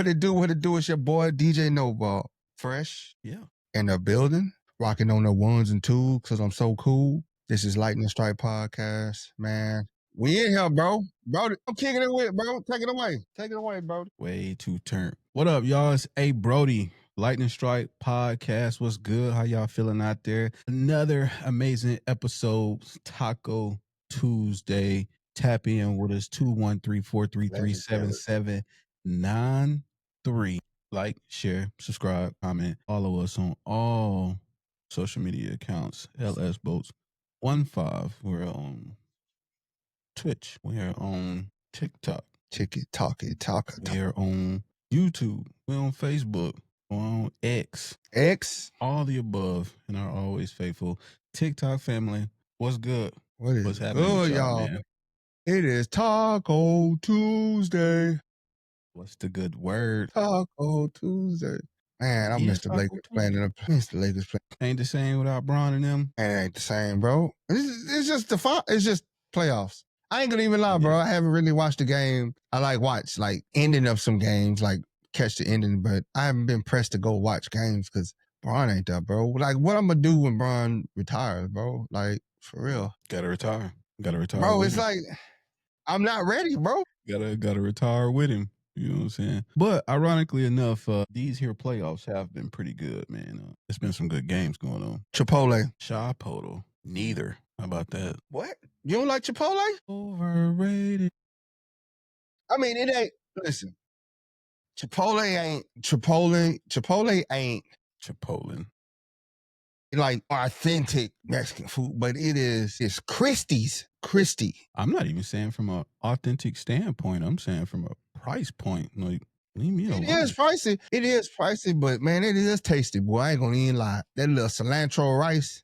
What it do? What it do? It's your boy DJ Novafresh. Yeah. In the building, rocking on the ones and twos because I'm so cool. This is Lightning Strike Podcast, man. We in here, bro. Brodie, I'm kicking it with, bro. Take it away. Take it away, bro. Way too turn. What up, y'all? It's Brodie. Lightning Strike Podcast. What's good? How y'all feeling out there? Another amazing episode. Taco Tuesday. Tap in with us 213-433-7793. Like, share, subscribe, comment, follow us on all social media accounts. LS Boats 15. We're on Twitch. We're on TikTok. TikTok. We're on YouTube. We're on Facebook. We're on X. All the above and are always faithful. TikTok family, what's good? What's happening good, with y'all? Man? It is Taco Tuesday. What's the good word? Taco Tuesday. Man, I miss the Lakers playing. Ain't the same without Bron and them. It ain't the same, bro. It's just it's just playoffs. I ain't gonna even lie, bro. I haven't really watched the game. I watch ending of some games, catch the ending, but I haven't been pressed to go watch games because Bron ain't there, bro. What I'm gonna do when Bron retires, bro? For real. Gotta retire. Bro, it's I'm not ready, bro. Gotta retire with him. You know what I'm saying? But ironically enough, these here playoffs have been pretty good, man. There's been some good games going on. Chipotle. Neither. How about that? What? You don't like Chipotle? Overrated. I mean, it ain't. Listen, Chipotle ain't authentic Mexican food, but it's Christie's. I'm not even saying from an authentic standpoint. I'm saying from a price point. Leave me alone. It is pricey, but man, it is tasty, boy. I ain't gonna even lie. That little cilantro rice.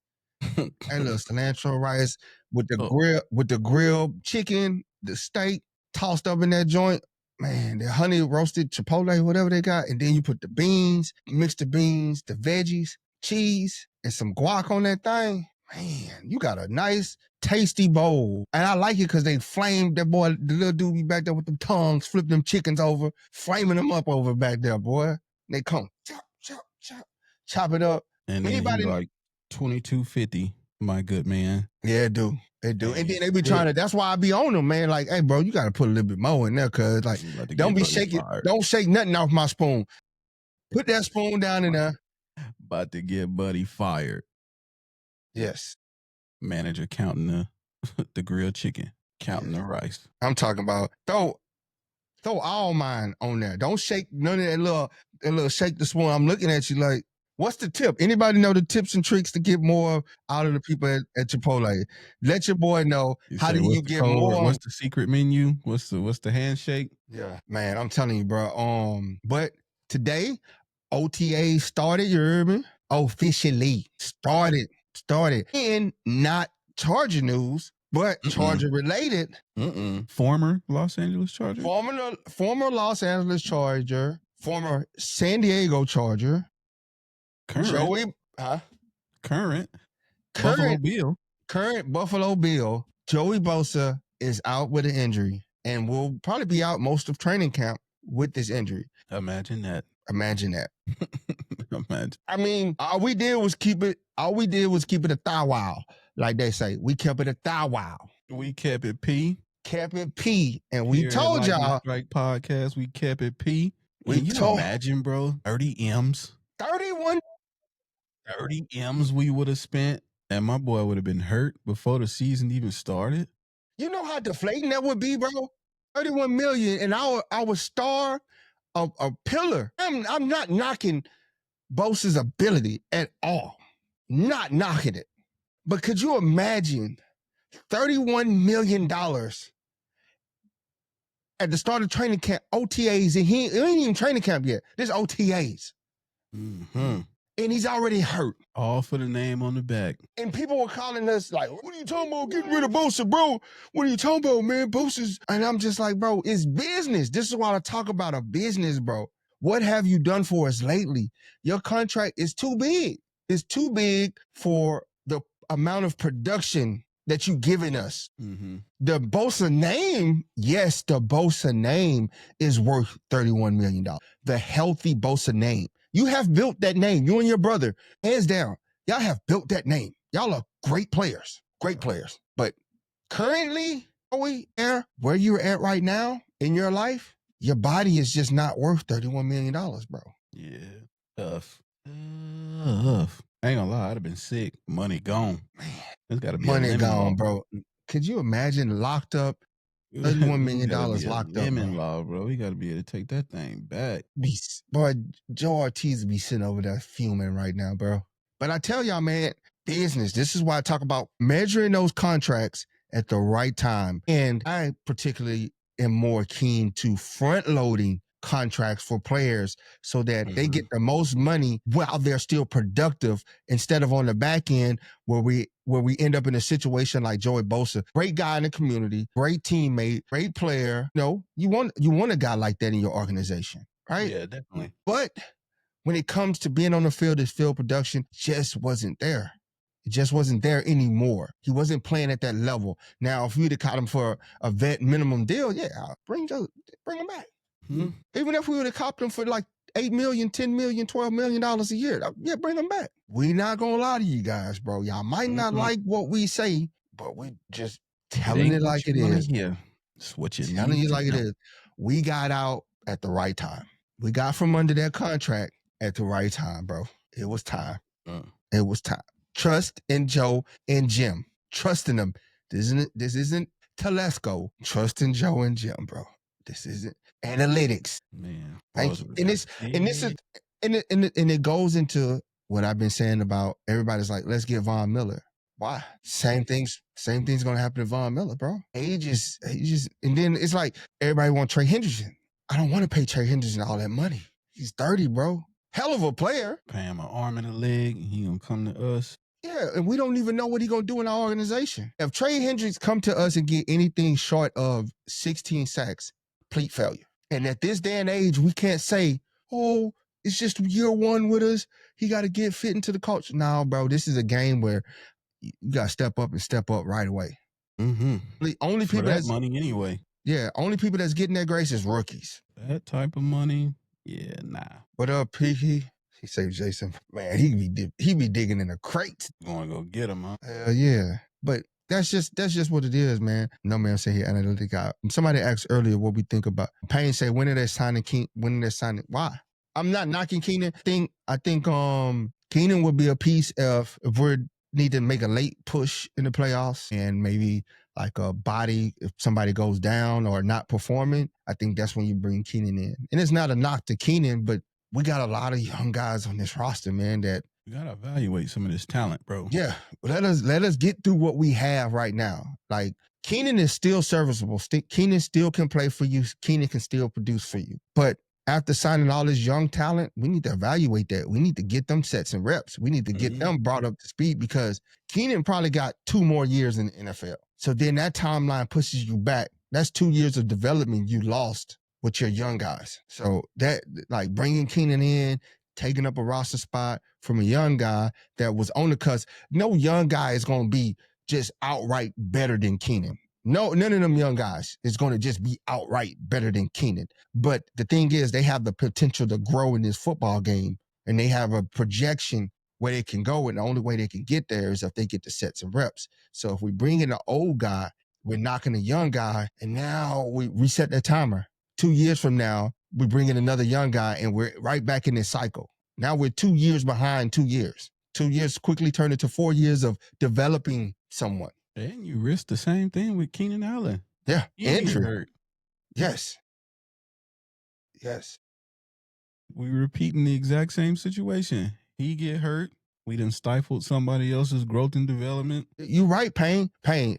With the grilled chicken, the steak tossed up in that joint. Man, the honey roasted Chipotle, whatever they got. And then you put the beans, mix the beans, the veggies, cheese, and some guac on that thing. Man, you got a nice, tasty bowl. And I like it because they flamed that boy, the little dude be back there with them tongues, flip them chickens over, flaming them up over back there, boy. They come, chop it up. And anybody like $22.50, my good man. Yeah, it do. And then they be trying to, that's why I be on them, man. Hey, bro, you got to put a little bit more in there because, don't be shaking, don't shake nothing off my spoon. Put that spoon down in there. About to get Buddy fired. Yes. Manager counting the grilled chicken, counting the rice. I'm talking about, throw all mine on there. Don't shake none of that little shake the spoon. I'm looking at you like, what's the tip? Anybody know the tips and tricks to get more out of the people at Chipotle? Let your boy know. How do you get more? What's the secret menu? What's the handshake? Yeah, man, I'm telling you, bro. But today, OTA started. You heard me? Officially started. And not Charger news, but Charger related. Former Los Angeles Charger. Former Los Angeles Charger. Former San Diego Charger. Current Buffalo Bill. Current Buffalo Bill. Joey Bosa is out with an injury and will probably be out most of training camp with this injury. Imagine that. Imagine. I mean, all we did was keep it a thou wow, like they say. We kept it a thou wow. We kept it P. And we told y'all. Strike Podcast, we kept it P. Imagine, bro, 30 M's. 30 M's we would have spent, and my boy would have been hurt before the season even started. You know how deflating that would be, bro? 31 million, and our star, a pillar. I'm not knocking Bosa's ability at all. Not knocking it. But could you imagine $31 million at the start of training camp, OTAs, and it ain't even training camp yet. This OTAs. And he's already hurt. All for the name on the back. And people were calling us like, what are you talking about getting rid of Bosa, bro? What are you talking about, man? Bosa's... And I'm just like, bro, it's business. This is why I talk about a business, bro. What have you done for us lately? Your contract is too big. It's too big for the amount of production that you giving us. Mm-hmm. The Bosa name, yes, the Bosa name is worth $31 million. The healthy Bosa name. You have built that name. You and your brother, hands down, y'all have built that name. Y'all are great players. Great players. But currently, where you're at right now in your life, your body is just not worth $31 million, bro. Yeah. Tough. I ain't gonna lie, I'd have been sick. Money gone. Man, there's gotta be money a lemon gone, law. bro. Could you imagine locked up? $31 million locked up. Lemon law, bro. We gotta be able to take that thing back. Boy, Joe Ortiz be sitting over there fuming right now, bro. But I tell y'all, man, business. This is why I talk about measuring those contracts at the right time. And I particularly am more keen to front loading contracts for players so that they get the most money while they're still productive, instead of on the back end where we end up in a situation like Joey Bosa, great guy in the community, great teammate, great player. No, you want a guy like that in your organization, right? Yeah, definitely. But when it comes to being on the field, his field production just wasn't there. It just wasn't there anymore. He wasn't playing at that level. Now, if you'd have caught him for a vet minimum deal, yeah, bring him back. Mm-hmm. Even if we would have copped him for like $8 million, $10 million, $12 million a year, yeah, bring him back. We not gonna lie to you guys, bro. Y'all might not like what we say, but we just telling it like it is. Yeah, it's what you telling you like it is. We got out at the right time. We got from under that contract at the right time, bro. It was time. It was time. Trust in Joe and Jim. Trust in them. This isn't Telesco. Trust in Joe and Jim, bro. This isn't analytics. Man. Thank you. And it goes into what I've been saying about everybody's like, let's get Von Miller. Why? Same thing's gonna happen to Von Miller, bro. Age is, and then it's like everybody want Trey Hendrickson. I don't want to pay Trey Hendrickson all that money. He's 30, bro. Hell of a player. Pay him an arm and a leg, and he gonna come to us. Yeah, and we don't even know what he gonna do in our organization. If Trey Hendricks come to us and get anything short of 16 sacks, complete failure. And at this day and age, we can't say, oh, it's just year one with us. He got to get fit into the culture. No, bro, this is a game where you got to step up right away. Mm-hmm. Only people that's money anyway. Yeah, only people that's getting that grace is rookies. That type of money, yeah, nah. What up, P? He saved Jason. Man, he be digging in the crates. Going to go get him, huh? Hell yeah. But that's just what it is, man. No man say he analytic guy. Somebody asked earlier what we think about. Payne say, when are they signing Keenan? Why? I'm not knocking Keenan. I think Keenan would be a piece if we need to make a late push in the playoffs, and maybe like a body, if somebody goes down or not performing, I think that's when you bring Keenan in. And it's not a knock to Keenan, but we got a lot of young guys on this roster, man, that we gotta evaluate some of this talent, bro. Yeah, let us get through what we have right now. Like, Keenan is still serviceable. Keenan still can play for you. Keenan can still produce for you. But after signing all this young talent, we need to evaluate that. We need to get them sets and reps. We need to get them brought up to speed, because Keenan probably got 2 more years in the NFL. So then that timeline pushes you back. That's 2 years of development you lost with your young guys. So that, like, bringing Keenan in, taking up a roster spot from a young guy that was on the cusp. No young guy is going to be just outright better than Keenan. No, none of them young guys is going to just be outright better than Keenan. But the thing is, they have the potential to grow in this football game, and they have a projection where they can go, and the only way they can get there is if they get the sets and reps. So if we bring in an old guy, we're knocking a young guy, and now we reset that timer. 2 years from now, we bring in another young guy, and we're right back in this cycle. Now we're 2 years behind 2 years. 2 years quickly turned into 4 years of developing someone. And you risk the same thing with Keenan Allen. Yeah, injury. Hurt. Yes. We repeating the exact same situation. He get hurt. We done stifled somebody else's growth and development. You're right, Payne.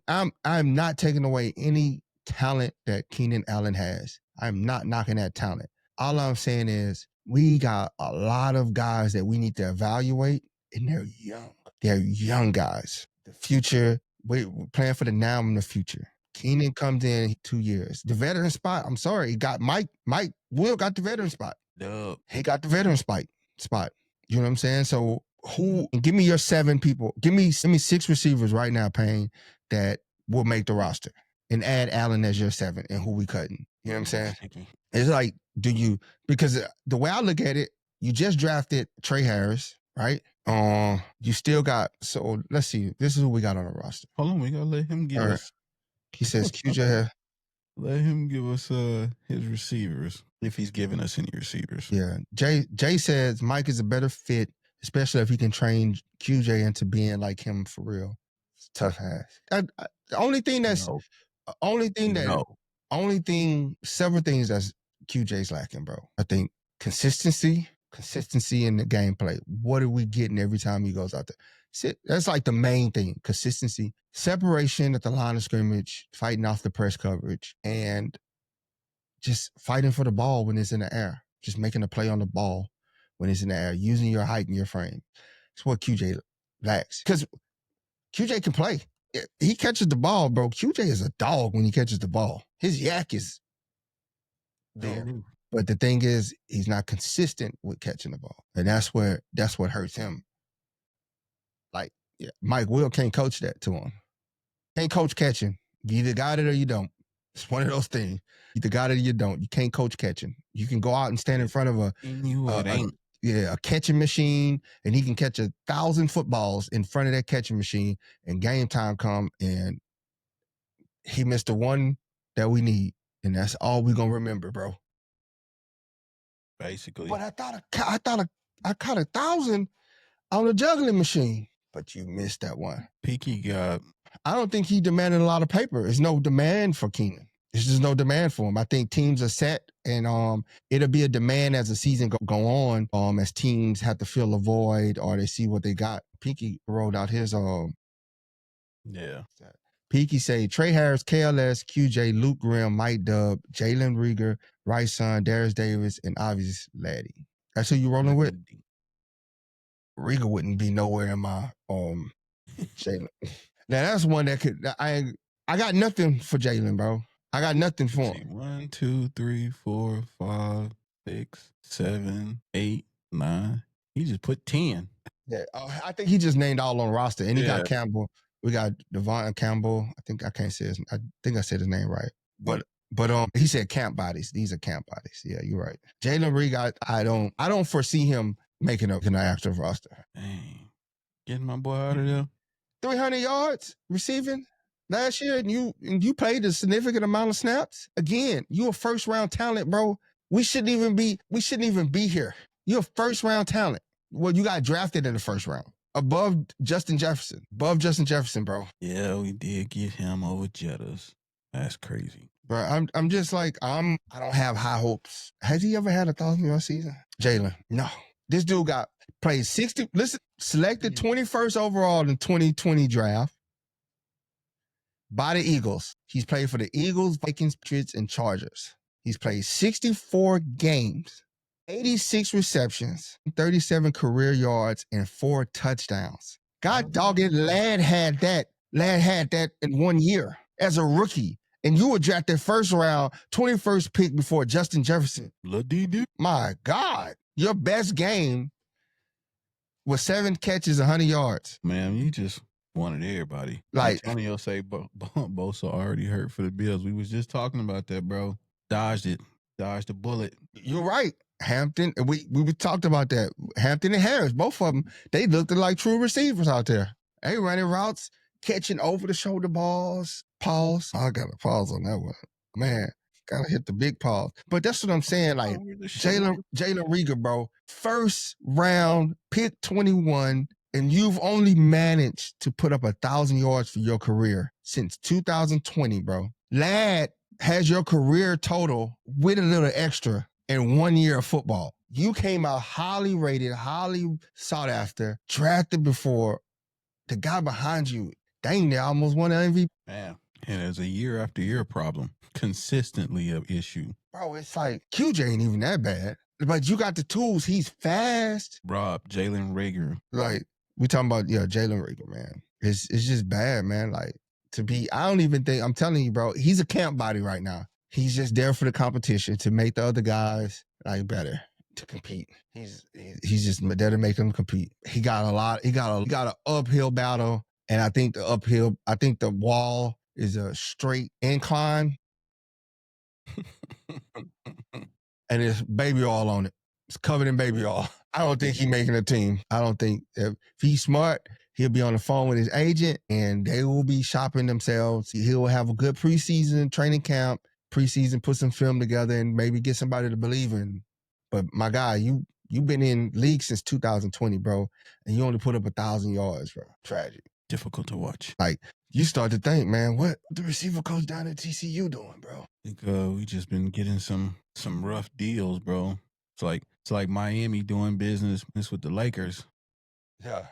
I'm not taking away any talent that Keenan Allen has. I'm not knocking that talent. All I'm saying is we got a lot of guys that we need to evaluate, and they're young. They're young guys. The future, we're playing for the now and the future. Keenan comes in 2 years. The veteran spot, I'm sorry, he got Mike Will got the veteran spot. Duh. He got the veteran spot. You know what I'm saying? So give me your 7 people. Give me 6 receivers right now, Payne, that will make the roster and add Allen as your 7 and who we cutting. You know what I'm saying? It's like, because the way I look at it, you just drafted Trey Harris, right? You still got, so let's see. This is who we got on the roster. Hold on, we gotta let him give us. He says QJ. Let him give us his receivers, if he's giving us any receivers. Yeah. Jay says Mike is a better fit, especially if he can train QJ into being like him for real. It's tough ass. The only thing that's several things that's QJ's lacking, bro. I think consistency in the gameplay. What are we getting every time he goes out there? That's like the main thing. Consistency, separation at the line of scrimmage, fighting off the press coverage, and just fighting for the ball when it's in the air. Just making a play on the ball when it's in the air, using your height and your frame. It's what QJ lacks. Because QJ can play. He catches the ball, bro. QJ is a dog when he catches the ball. His yak is there. But the thing is, he's not consistent with catching the ball. And that's what hurts him. Like, yeah, Mike Will can't coach that to him. Can't coach catching. You either got it or you don't. It's one of those things. You either got it or you don't. You can't coach catching. You can go out and stand in front of a catching machine, and he can catch 1,000 footballs in front of that catching machine, and game time come, and he missed the one that we need, and that's all we're gonna remember, bro. Basically. But I thought I caught 1,000 on a juggling machine, but you missed that one. Peaky got. I don't think he demanded a lot of paper. There's no demand for Keenan. There's just no demand for him. I think teams are set, and it'll be a demand as the season go on, as teams have to fill a void or they see what they got. Pinky rolled out his Yeah. Pinky say Trey Harris, KLS, QJ, Luke Grimm, Mike Dub, Jalen Reagor, Rice Son, Darius Davis, and obvious Laddie. That's who you rolling with? Reagor wouldn't be nowhere in my Jalen. Now that's one that could. I got nothing for Jalen, bro. I got nothing for him. 1, 2, 3, 4, 5, 6, 7, 8, 9. He just put 10. Yeah, I think he just named all on roster, and he got Campbell. We got Devon Campbell. I think I said his name right, but he said camp bodies. These are camp bodies. Yeah, you're right. Jalen Reagor, I don't foresee him making an active roster. Dang, getting my boy out of there. 300 yards receiving last year, and you played a significant amount of snaps. Again, you a first round talent, bro. We shouldn't even be here. You're a first round talent. Well, you got drafted in the first round. Above Justin Jefferson, bro. Yeah, we did get him over Jettas. That's crazy, bro. I'm just like I don't have high hopes. Has he ever had a 1,000-yard season? Jalen, no. This dude played 60. Listen, selected 21st overall in 2020 draft by the Eagles. He's played for the Eagles, Vikings, Patriots, and Chargers. He's played 64 games. 86 receptions, 37 career yards, and 4 touchdowns. God dog it, Lad had that in 1 year as a rookie. And you were drafted first round, 21st pick before Justin Jefferson. My God. Your best game was 7 catches, 100 yards. Man, you just wanted everybody. Like Antonio say Bosa already hurt for the Bills. We was just talking about that, bro. Dodged the bullet. You're right. Hampton, we talked about that. Hampton and Harris, both of them, they looked like true receivers out there. They running routes, catching over-the-shoulder balls. Pause. I got a pause on that one. Man, gotta hit the big pause. But that's what I'm saying. Like, Jalen Reagor, bro, first round, pick 21, and you've only managed to put up 1,000 yards for your career since 2020, bro. Lad has your career total with a little extra in 1 year of football. You came out highly rated, highly sought after, drafted before. The guy behind you, dang, they almost won an MVP. Man, and it's a year after year problem. Consistently an issue. Bro, it's like, QJ ain't even that bad. But you got the tools. He's fast. Rob, Jalen Reagor. Like, we talking about, Jalen Reagor, man. It's just bad, man. Like, I don't even think, I'm telling you, bro, he's a camp body right now. He's just there for the competition to make the other guys like better, to compete. He's just there to make them compete. He got an uphill battle And I think the uphill, I think the wall is a straight incline and it's baby oil on it. It's covered in baby oil. I don't think he's making a team. I don't think if he's smart, he'll be on the phone with his agent and they will be shopping themselves. He'll have a good preseason training camp, preseason, put some film together and maybe get somebody to believe in. But my guy, you've been in league since 2020, bro, and you only put up 1,000 yards, bro. Tragic. Difficult to watch. Like, you start to think, man, what the receiver coach down at TCU doing, bro? I think we just been getting some rough deals, bro. It's like Miami doing business with the Lakers. Yeah.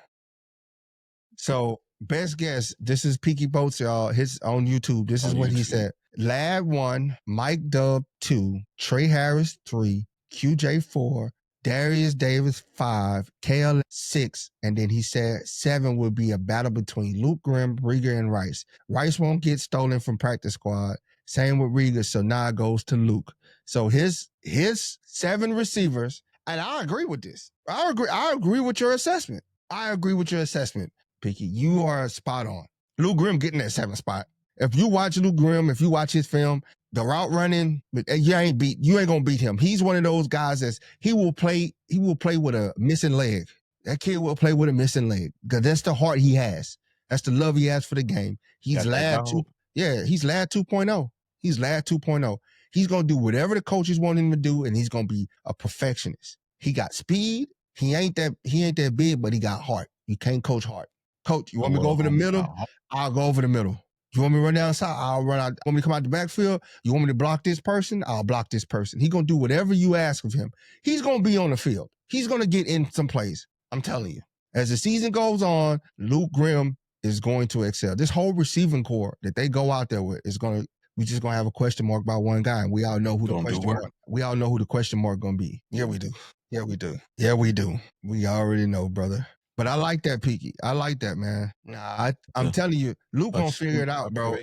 So best guess, this is Peaky Boats, y'all. His on YouTube. This is what he said. Lad 1, Mike Dub 2, Trey Harris 3, QJ 4, Darius Davis 5, KL 6, and then he said 7 would be a battle between Luke Grimm, Reagor, and Rice. Rice won't get stolen from practice squad. Same with Reagor, so now it goes to Luke. So his 7 receivers, and I agree with this. I agree with your assessment. Picky. You are spot on. Luke Grimm getting that 7th spot. If you watch Luke Grimm, if you watch his film, the route running, you ain't gonna beat him. He's one of those guys he will play with a missing leg. That kid will play with a missing leg because that's the heart he has. That's the love he has for the game. He's Lad 2. Yeah, he's Lad 2.0. He's Lad 2.0. He's gonna do whatever the coaches want him to do, and he's gonna be a perfectionist. He got speed. He ain't that big, but he got heart. You can't coach heart. Coach, you want me to go over the middle? I'll go over the middle. You want me to run down side? I'll run out. Want me to come out the backfield? You want me to block this person? I'll block this person. He's going to do whatever you ask of him. He's going to be on the field. He's going to get in some plays. I'm telling you. As the season goes on, Luke Grimm is going to excel. This whole receiving core that they go out there with is going to, we just going to have a question mark by one guy, and we all know who the question mark going to be. Yeah, we do. We already know, brother. But I like that, Peaky. I like that, man. I'm telling you, Luke gonna figure it out, bro.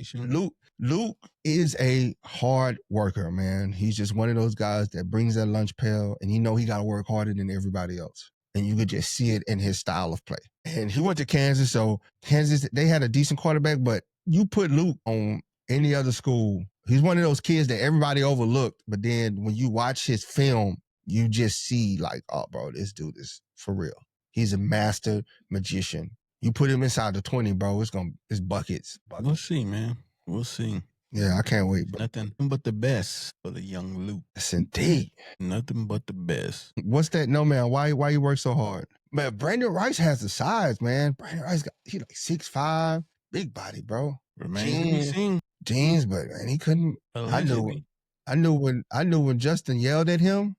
Luke is a hard worker, man. He's just one of those guys that brings that lunch pail, and he know he got to work harder than everybody else. And you could just see it in his style of play. And he went to Kansas, so Kansas, they had a decent quarterback, but you put Luke on any other school, he's one of those kids that everybody overlooked, but then when you watch his film, you just see like, oh, bro, this dude is for real. He's a master magician. You put him inside the 20, bro, it's buckets. We'll see, man. We'll see. Yeah, I can't wait. Bro. Nothing but the best for the young Luke. Yes, indeed. Nothing but the best. What's that? No, man, why you work so hard? Man, Brandon Rice has the size, man. Brandon Rice, he like 6'5", big body, bro. Remains to be seen. Jeans, but man, he couldn't. Allegedly. I knew when Justin yelled at him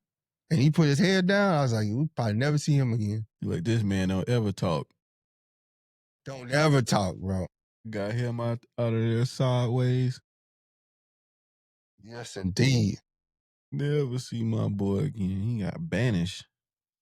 and he put his head down, I was like, we'll probably never see him again. Like, this man don't ever talk. Don't ever talk, bro. Got him out of there sideways. Yes, indeed. Never see my boy again. He got banished.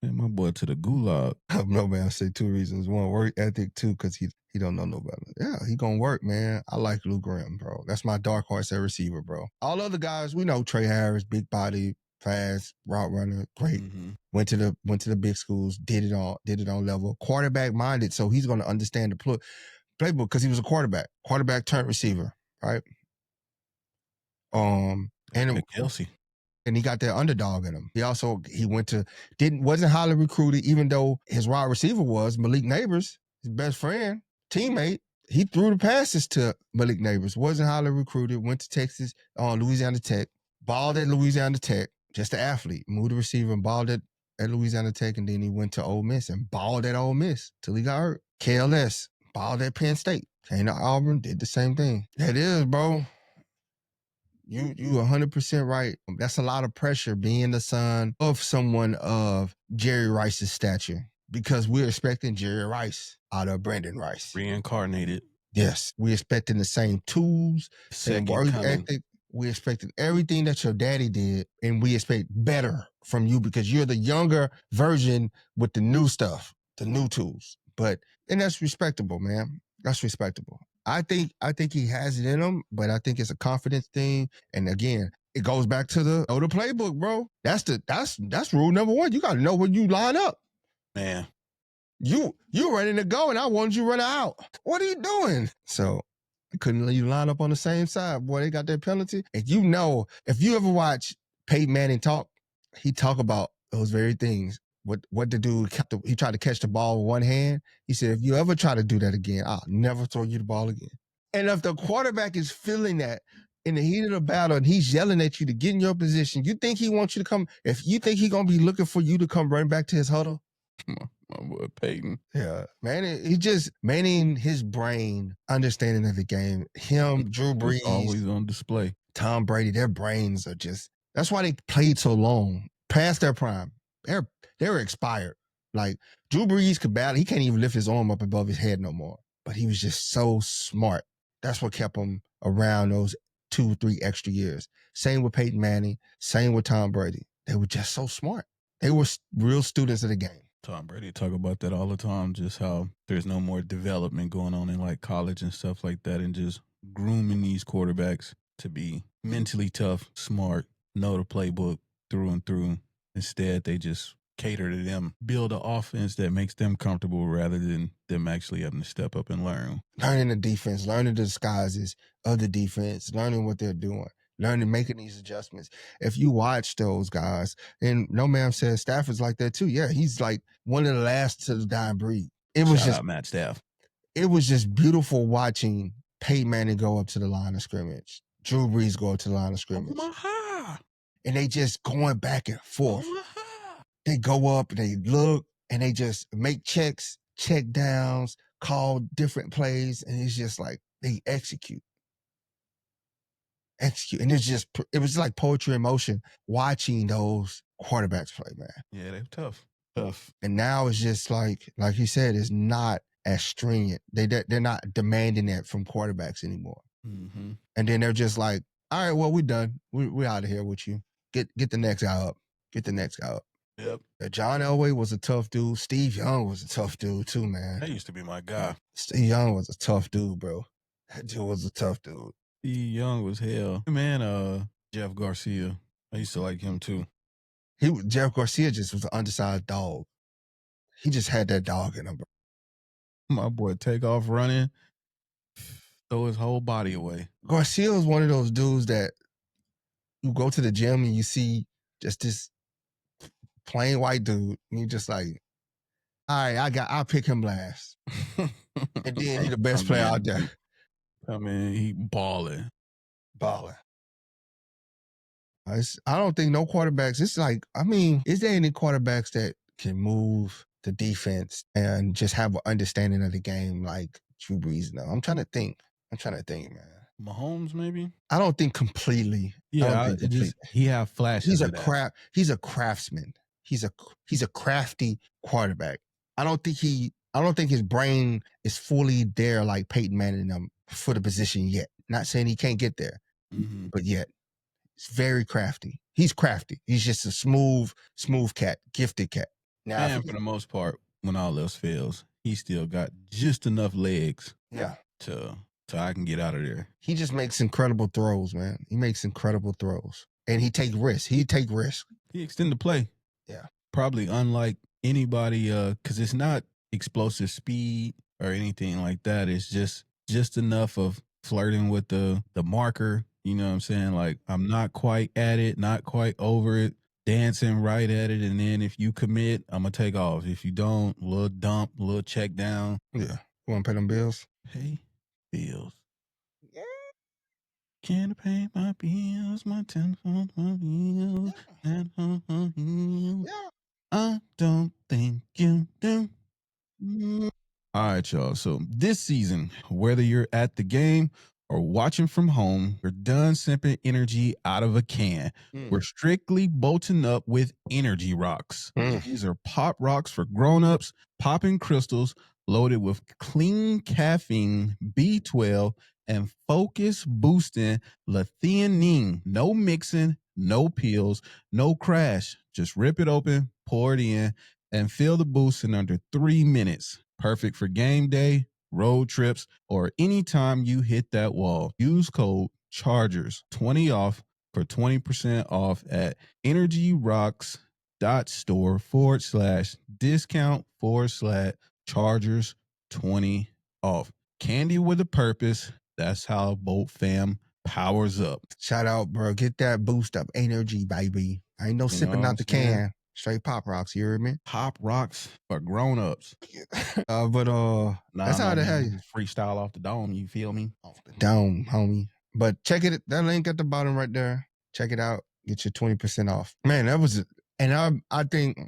Man, my boy to the gulag. No, man, I say 2 reasons. 1, work ethic. 2, because he don't know nobody. Yeah, he gonna work, man. I like Luke Grimm, bro. That's my dark horse at receiver, bro. All other guys, we know Trey Harris, big body, fast, route runner, great. Mm-hmm. Went to the big schools, did it on level. Quarterback minded, so he's gonna understand the playbook because he was a quarterback turned receiver, right? And Kelsey. And he got that underdog in him. Wasn't highly recruited, even though his wide receiver was Malik Neighbors, his best friend, teammate. He threw the passes to Malik Neighbors. Wasn't highly recruited. Went to Texas, Louisiana Tech. Balled at Louisiana Tech. Just an athlete. Moved the receiver and balled at Louisiana Tech, and then he went to Ole Miss and balled at Ole Miss till he got hurt. KLS balled at Penn State. Came to Auburn, did the same thing. That is, bro. You 100% right. That's a lot of pressure being the son of someone of Jerry Rice's stature because we're expecting Jerry Rice out of Brandon Rice. Reincarnated. Yes. We're expecting the same tools, same work ethic. We're expecting everything that your daddy did, and we expect better from you because you're the younger version with the new stuff, the new tools. And that's respectable, man. That's respectable. I think he has it in him, but I think it's a confidence thing. And again, it goes back to the playbook, bro. That's rule number 1. You got to know when you line up. Man, You ready to go, and I wanted you running out. What are you doing? So I couldn't let you line up on the same side. Boy, they got their penalty. And you know, if you ever watch Peyton Manning talk, he talk about those very things. What the dude he tried to catch the ball with one hand. He said, if you ever try to do that again, I'll never throw you the ball again. And if the quarterback is feeling that in the heat of the battle and he's yelling at you to get in your position, you think he wants you to come? If you think he's gonna be looking for you to come running back to his huddle, my boy Peyton. yeah, man, he just Manning, his brain understanding of the game. Him, Drew Brees, always on display. Tom Brady, their brains are just. That's why they played so long, past their prime. They were expired. Like Drew Brees could battle. He can't even lift his arm up above his head no more. But he was just so smart. That's what kept him around those 2-3 extra years. Same with Peyton Manning. Same with Tom Brady. They were just so smart. They were real students of the game. Tom Brady talk about that all the time, just how there's no more development going on in like college and stuff like that, and just grooming these quarterbacks to be mentally tough, smart, know the playbook through and through. Instead, they just cater to them, build an offense that makes them comfortable rather than them actually having to step up and learn. Learning the defense, learning the disguises of the defense, learning what they're doing, learning, making these adjustments. If you watch those guys, and No Man says Stafford's like that too. Yeah, he's like one of the last to the dying breed. It was Shout just out Matt Staff. It was just beautiful watching Peyton Manning go up to the line of scrimmage, Drew Brees go up to the line of scrimmage, and they just going back and forth. They go up, they look, and they just make checks, check downs, call different plays, and it's just like they execute. And it was like poetry in motion watching those quarterbacks play, man. Yeah, they're tough. And now it's just like you said, it's not as stringent. They're not demanding that from quarterbacks anymore. Mm-hmm. And then they're just like, all right, well, we're done. We're out of here with you. Get the next guy up. Get the next guy up. Yep. John Elway was a tough dude. Steve Young was a tough dude too, man. That used to be my guy. Steve Young was a tough dude, bro. That dude was a tough dude. Steve Young was hell. Man, Jeff Garcia. I used to like him too. Jeff Garcia just was an undersized dog. He just had that dog in him, bro. My boy take off running, throw his whole body away. Garcia was one of those dudes that you go to the gym and you see just this plain white dude, and you're just like, all right, I'll pick him last. And then he's the best player out there. I mean, he balling. I don't think no quarterbacks, it's like, I mean, is there any quarterbacks that can move the defense and just have an understanding of the game like Drew Brees? No, I'm trying to think, man. Mahomes, maybe? I don't think completely. Yeah, he have flashes. He's a craftsman. He's a crafty quarterback. I don't think his brain is fully there like Peyton Manning for the position yet. Not saying he can't get there, but yet it's very crafty. He's crafty. He's just a smooth cat, gifted cat. Now, and for the most part, when all else fails, he still got just enough legs. Yeah. To I can get out of there. He just makes incredible throws, man. He makes incredible throws. And he take risks. He extend the play. Yeah. Probably unlike anybody, because it's not explosive speed or anything like that. It's just enough of flirting with the marker. You know what I'm saying? Like, I'm not quite at it, not quite over it, dancing right at it. And then if you commit, I'm going to take off. If you don't, a little dump, a little check down. Yeah. You want to pay them bills? Pay bills. Yeah. Can I pay my bills, my telephone, my bills, and yeah. I don't think you do. All right, y'all. So this season, whether you're at the game or watching from home, you're done sipping energy out of a can. We're strictly bolting up with energy rocks. These are pop rocks for grown-ups, popping crystals loaded with clean caffeine, B12, and focus boosting L-theanine. No mixing, no pills, no crash. Just rip it open, pour it in, and feel the boost in under 3 minutes. Perfect for game day, road trips, or anytime you hit that wall. Use code CHARGERS20 off for 20% off at energyrocks.com. Store/discount/Chargers20 off. Candy with a purpose. That's how Bolt fam powers up. Shout out, bro. Get that boost up energy, baby. I ain't no sipping out the can. Straight Pop Rocks, you hear me? Pop Rocks for grown-ups. That's how the hell you freestyle off the dome, you feel me? Off the dome, homie. But check it, that link at the bottom right there. Check it out. Get your 20% off. Man, that was and I think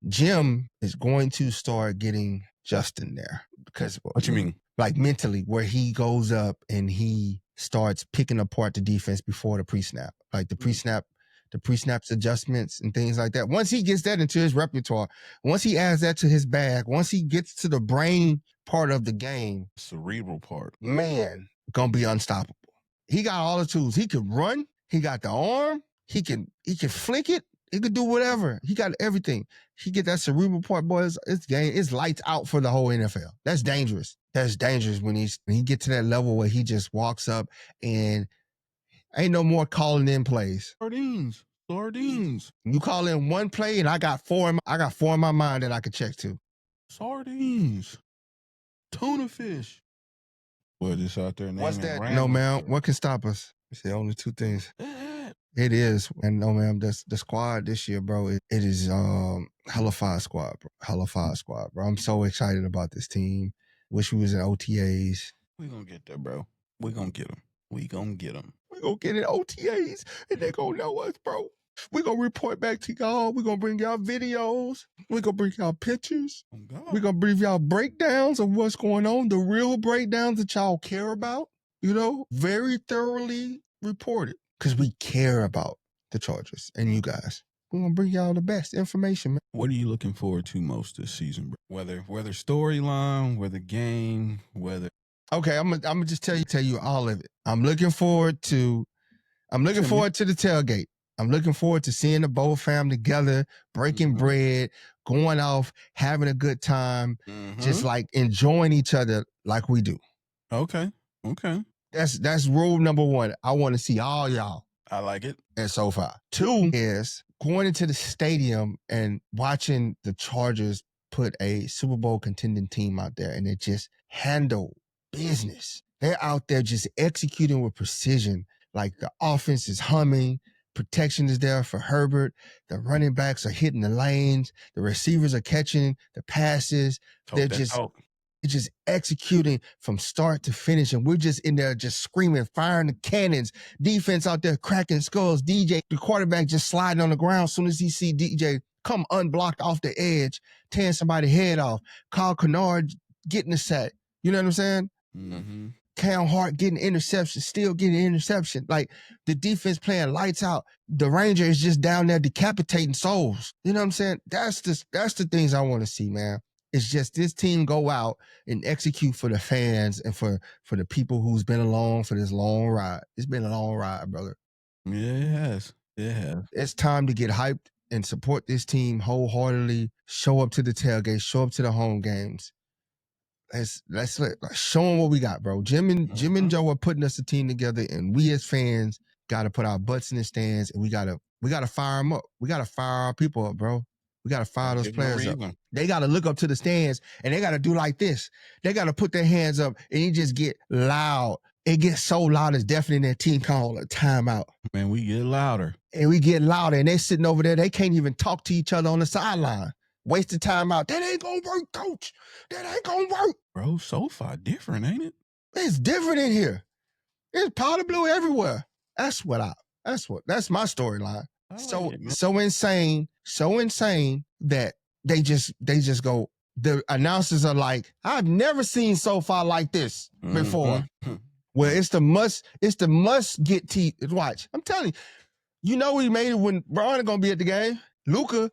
Jim is going to start getting Justin there. Because what you mean? Like mentally, where he goes up and he starts picking apart the defense before the pre-snap. Like the pre-snaps adjustments and things like that. Once he gets that into his repertoire, once he adds that to his bag, once he gets to the brain part of the game, cerebral part, man, gonna be unstoppable. He got all the tools. He can run. He got the arm. He can flick it. He could do whatever. He got everything. He get that cerebral part, boys. It's lights out for the whole NFL. That's dangerous. That's dangerous when he get to that level where he just walks up and ain't no more calling in plays. Sardines. You call in one play and I got four in my mind that I could check to. Sardines. Tuna fish. What is out there? What's that? No, man. What can stop us? It's the only two things. It is. And no, man, the squad this year, bro, it is hella fire squad, bro. Hella fire squad, bro. I'm so excited about this team. Wish we was in OTAs. We gonna get there, bro. We gonna get them. We gonna get them. We gonna get in OTAs and they gonna know us, bro. We gonna report back to y'all. We gonna bring y'all videos. We gonna bring y'all pictures. We gonna bring y'all breakdowns of what's going on, the real breakdowns that y'all care about, you know, very thoroughly reported. Because we care about the Chargers and you guys. We're gonna bring y'all the best information, man. What are you looking forward to most this season, bro? Whether storyline, whether game, whether okay, I'm gonna just tell you all of it. I'm looking forward to the tailgate. I'm looking forward to seeing the Bow fam together, breaking bread, going off, having a good time, just like enjoying each other like we do. Okay. That's rule number one. I want to see all y'all. I like it. At SoFi. 2 is going into the stadium and watching the Chargers put a Super Bowl contending team out there and they just handle business. They're out there just executing with precision. Like the offense is humming. Protection is there for Herbert. The running backs are hitting the lanes. The receivers are catching the passes. They're just executing from start to finish. And we're just in there just screaming, firing the cannons. Defense out there cracking skulls. DJ, the quarterback, just sliding on the ground as soon as he see DJ come unblocked off the edge, tearing somebody's head off. Kyle Kennard getting the sack. You know what I'm saying? Mm-hmm. Cam Hart getting interception, still getting interception. Like the defense playing lights out. The Ranger is just down there decapitating souls. You know what I'm saying? That's the things I want to see, man. It's just this team go out and execute for the fans and for the people who's been along for this long ride. It's been a long ride, brother. Yeah, it has. It's time to get hyped and support this team wholeheartedly. Show up to the tailgate. Show up to the home games. Let's show them what we got, bro. Jim and Joe are putting us a team together, and we as fans got to put our butts in the stands, and we gotta fire them up. We gotta fire our people up, bro. We gotta fire those players up. They gotta look up to the stands, and they gotta do like this. They gotta put their hands up, and you just get loud. It gets so loud, it's definitely their team call a timeout. Man, we get louder. And we get louder, and they're sitting over there. They can't even talk to each other on the sideline. Waste of time out. That ain't gonna work, coach. That ain't gonna work. Bro, SoFi different, ain't it? It's different in here. It's powder blue everywhere. That's my storyline. So insane that they just go, the announcers are like, I've never seen SoFi like this before. Well, it's the must get watch. I'm telling you, we made it when Brodie gonna be at the game. Luka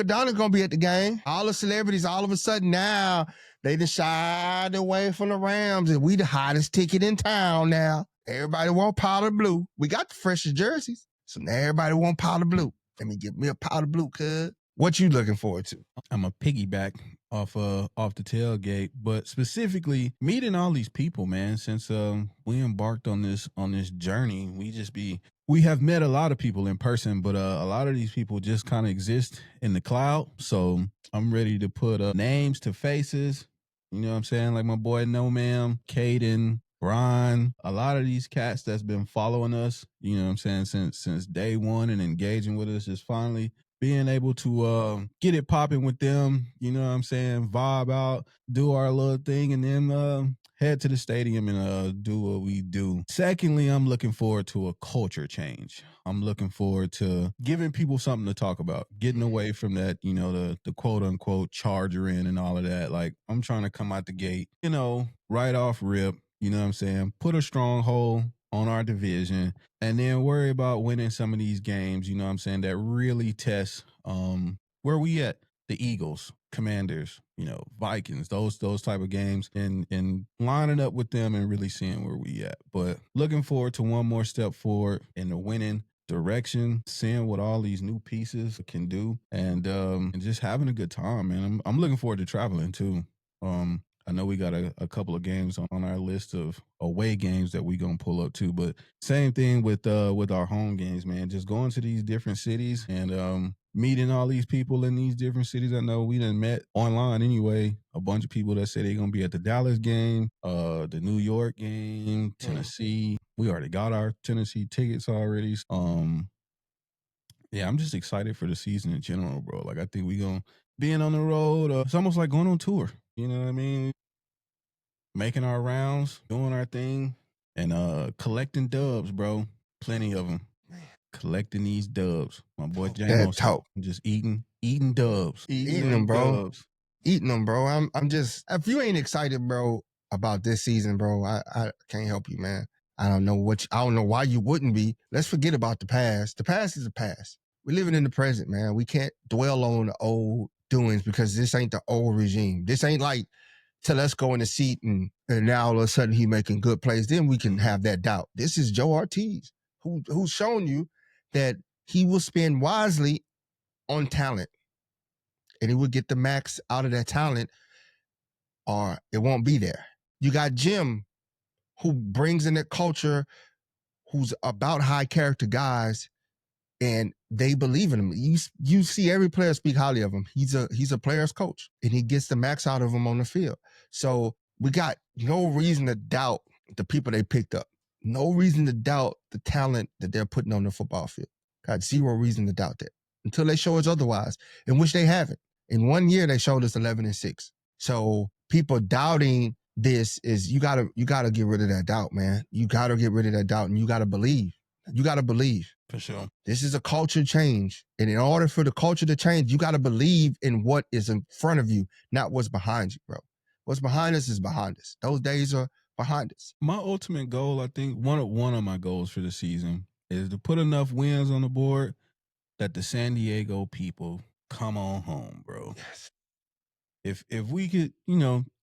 Donna's gonna be at the game. All the celebrities, all of a sudden now, they just shied away from the Rams, and we the hottest ticket in town now. Everybody want powder blue. We got the freshest jerseys, so now everybody want powder blue. Let me get me a powder blue, cuz. What you looking forward to? I'm a piggyback off the tailgate, but specifically meeting all these people, man. Since we embarked on this journey, we we have met a lot of people in person, but a lot of these people just kind of exist in the cloud. So I'm ready to put names to faces. You know what I'm saying? Like my boy No Ma'am, Caden, Brian, a lot of these cats that's been following us, you know what I'm saying, since day one and engaging with us is finally being able to get it popping with them, you know what I'm saying, vibe out, do our little thing, and then head to the stadium and do what we do. Secondly, I'm looking forward to a culture change. I'm looking forward to giving people something to talk about, getting away from that, you know, the quote unquote charger in and all of that. Like, I'm trying to come out the gate, you know, right off rip, you know what I'm saying, put a stronghold on our division, and then worry about winning some of these games, you know what I'm saying, that really test where we at. The Eagles, Commanders, you know, Vikings, those type of games, and lining up with them and really seeing where we at. But looking forward to one more step forward in the winning direction, seeing what all these new pieces can do, and just having a good time, man. I'm looking forward to traveling too. I know we got a couple of games on our list of away games that we gonna pull up too, but same thing with our home games, man. Just going to these different cities and meeting all these people in these different cities. I know we done met online anyway. A bunch of people that say they're gonna be at the Dallas game, the New York game, Tennessee. We already got our Tennessee tickets already. Yeah, I'm just excited for the season in general, bro. Like I think we gonna being on the road. It's almost like going on tour. You know what I mean? Making our rounds, doing our thing, and collecting dubs, bro. Plenty of them. Collecting these dubs. My boy That Jamo said, talk. I'm just eating dubs. Eating them, bro. Eating them, bro. I'm just, if you ain't excited, bro, about this season, bro, I can't help you, man. I don't know why you wouldn't be. Let's forget about the past. The past is the past. We're living in the present, man. We can't dwell on the old doings because this ain't the old regime. This ain't like till us go in the seat and now all of a sudden he making good plays. Then we can have that doubt. This is Joe Ortiz who's shown you that he will spend wisely on talent and he will get the max out of that talent or it won't be there. You got Jim who brings in that culture, who's about high character guys, and they believe in him. You see every player speak highly of him. He's a player's coach, and he gets the max out of him on the field. So we got no reason to doubt the people they picked up. No reason to doubt the talent that they're putting on the football field. Got zero reason to doubt that until they show us otherwise, in which they haven't. In 1 year, they showed us 11-6. So people doubting this is you gotta get rid of that doubt, man. You gotta get rid of that doubt, and you gotta believe. You gotta believe. For sure. This is a culture change. And in order for the culture to change, you got to believe in what is in front of you, not what's behind you, bro. What's behind us is behind us. Those days are behind us. My ultimate goal, I think, one of my goals for the season is to put enough wins on the board that the San Diego people come on home, bro. Yes. If we could,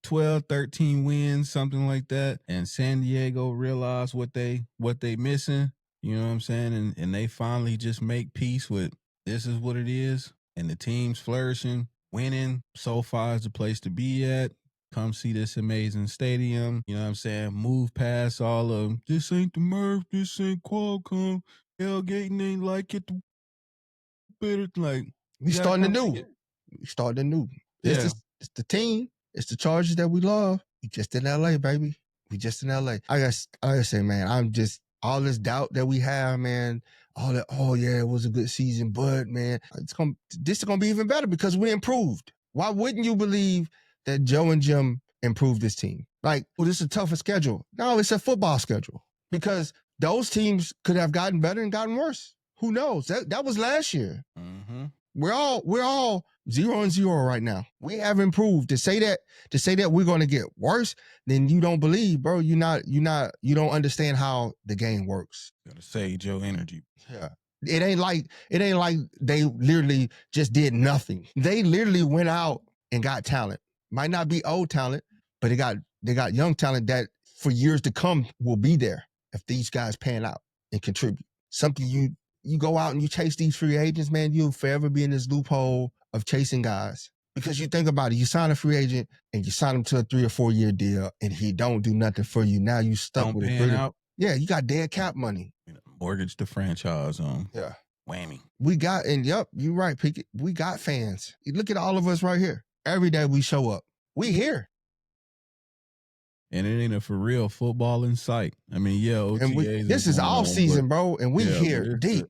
12, 13 wins, something like that, and San Diego realize what they missing, you know what I'm saying? And they finally just make peace with this is what it is, and the team's flourishing, winning. SoFi is the place to be at. Come see this amazing stadium. You know what I'm saying? Move past all of this ain't the Murph, this ain't Qualcomm, tailgating ain't like it. Like we starting anew. We starting anew. Yeah. It's the team. It's the Chargers that we love. We just in LA, baby. We just in LA. I gotta say, man, I'm just all this doubt that we have, man. All that, oh yeah, it was a good season, but man, this is gonna be even better because we improved. Why wouldn't you believe that Joe and Jim improved this team? Like, well, this is a tougher schedule. No, it's a football schedule because those teams could have gotten better and gotten worse. Who knows? That was last year. Mm-hmm. We're all 0-0 right now. We have improved. To say that we're going to get worse, then you don't believe, bro. You don't understand how the game works. Gotta save your energy. Yeah. It ain't like they literally just did nothing. They literally went out and got talent. Might not be old talent, but they got young talent that for years to come will be there if these guys pan out and contribute. Something you go out and you chase these free agents, man, you'll forever be in this loophole of chasing guys. Because you think about it, you sign a free agent and you sign him to a 3 or 4 year deal and he don't do nothing for you. Now you stuck with it. Yeah, you got dead cap money. Mortgage the franchise on. Yeah. Whammy. We got, and yep, you're right, Pickett. We got fans. You look at all of us right here. Every day we show up. We here. And it ain't a for real football in sight. I mean, yeah, OTAs. This is off season, bro, and we here deep.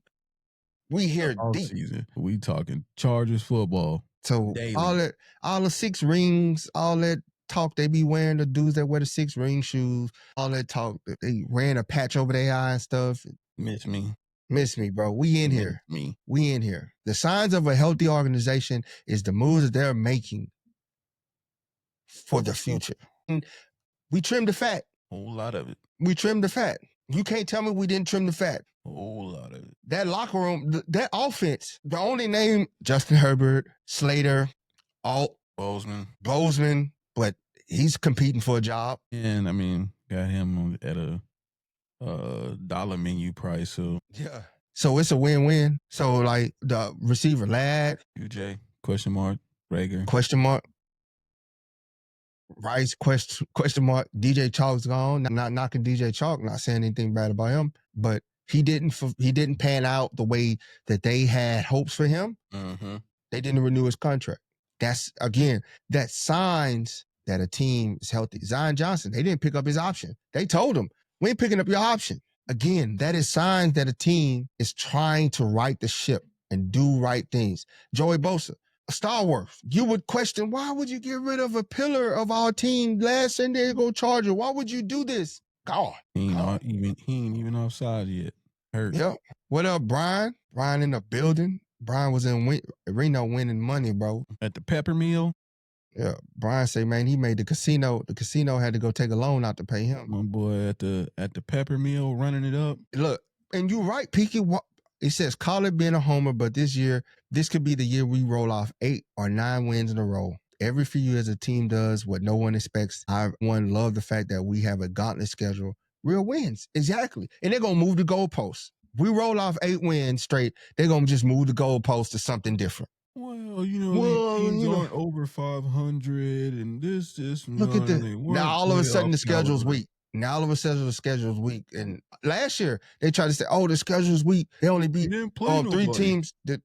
We here deep. Season. We talking Chargers football. So daily. all the 6 rings, all that talk they be wearing, the dudes that wear the 6 ring shoes, all that talk, they ran a patch over their eye and stuff. Miss me, bro. We in here. We in here. The signs of a healthy organization is the moves that they're making for the future. We trimmed the fat. Whole lot of it. We trimmed the fat. You can't tell me we didn't trim the fat. Whole lot of it. That locker room, that offense, the only name, Justin Herbert, Slater, Alt, Bozeman, but he's competing for a job. And I mean, got him at a dollar menu price. So yeah. So it's a win-win. So like the receiver, Ladd, UJ, question mark, Reagor, question mark, Rice, question mark, DJ Chalk's gone. Not knocking DJ Chalk, not saying anything bad about him, but he didn't pan out the way that they had hopes for him. Mm-hmm. They didn't renew his contract. That's, again, that signs that a team is healthy. Zion Johnson, they didn't pick up his option. They told him, we ain't picking up your option. Again, that is signs that a team is trying to right the ship and do right things. Joey Bosa, Starworth, you would question, why would you get rid of a pillar of our team last San Diego Charger? Why would you do this? God. He ain't even offside yet. Hurt. Yep. What up, Brian? Brian in the building. Brian was in Reno winning money, bro. At the Pepper Mill? Yeah. Brian say, man, he made the casino. The casino had to go take a loan out to pay him. My boy at the Pepper Mill running it up. Look, and you're right, Peaky. It says, call it being a homer, but this could be the year we roll off 8 or 9 wins in a row. Every few years a team does what no one expects. I love the fact that we have a gauntlet schedule. Real wins. Exactly. And they're going to move the goalposts. We roll off 8 wins straight, they're going to just move the goalposts to something different. Well, teams aren't over 500 and this. Look at this. Now all of a sudden the schedule's weak. And last year they tried to say, oh, the schedule's weak. They only beat 3 teams. That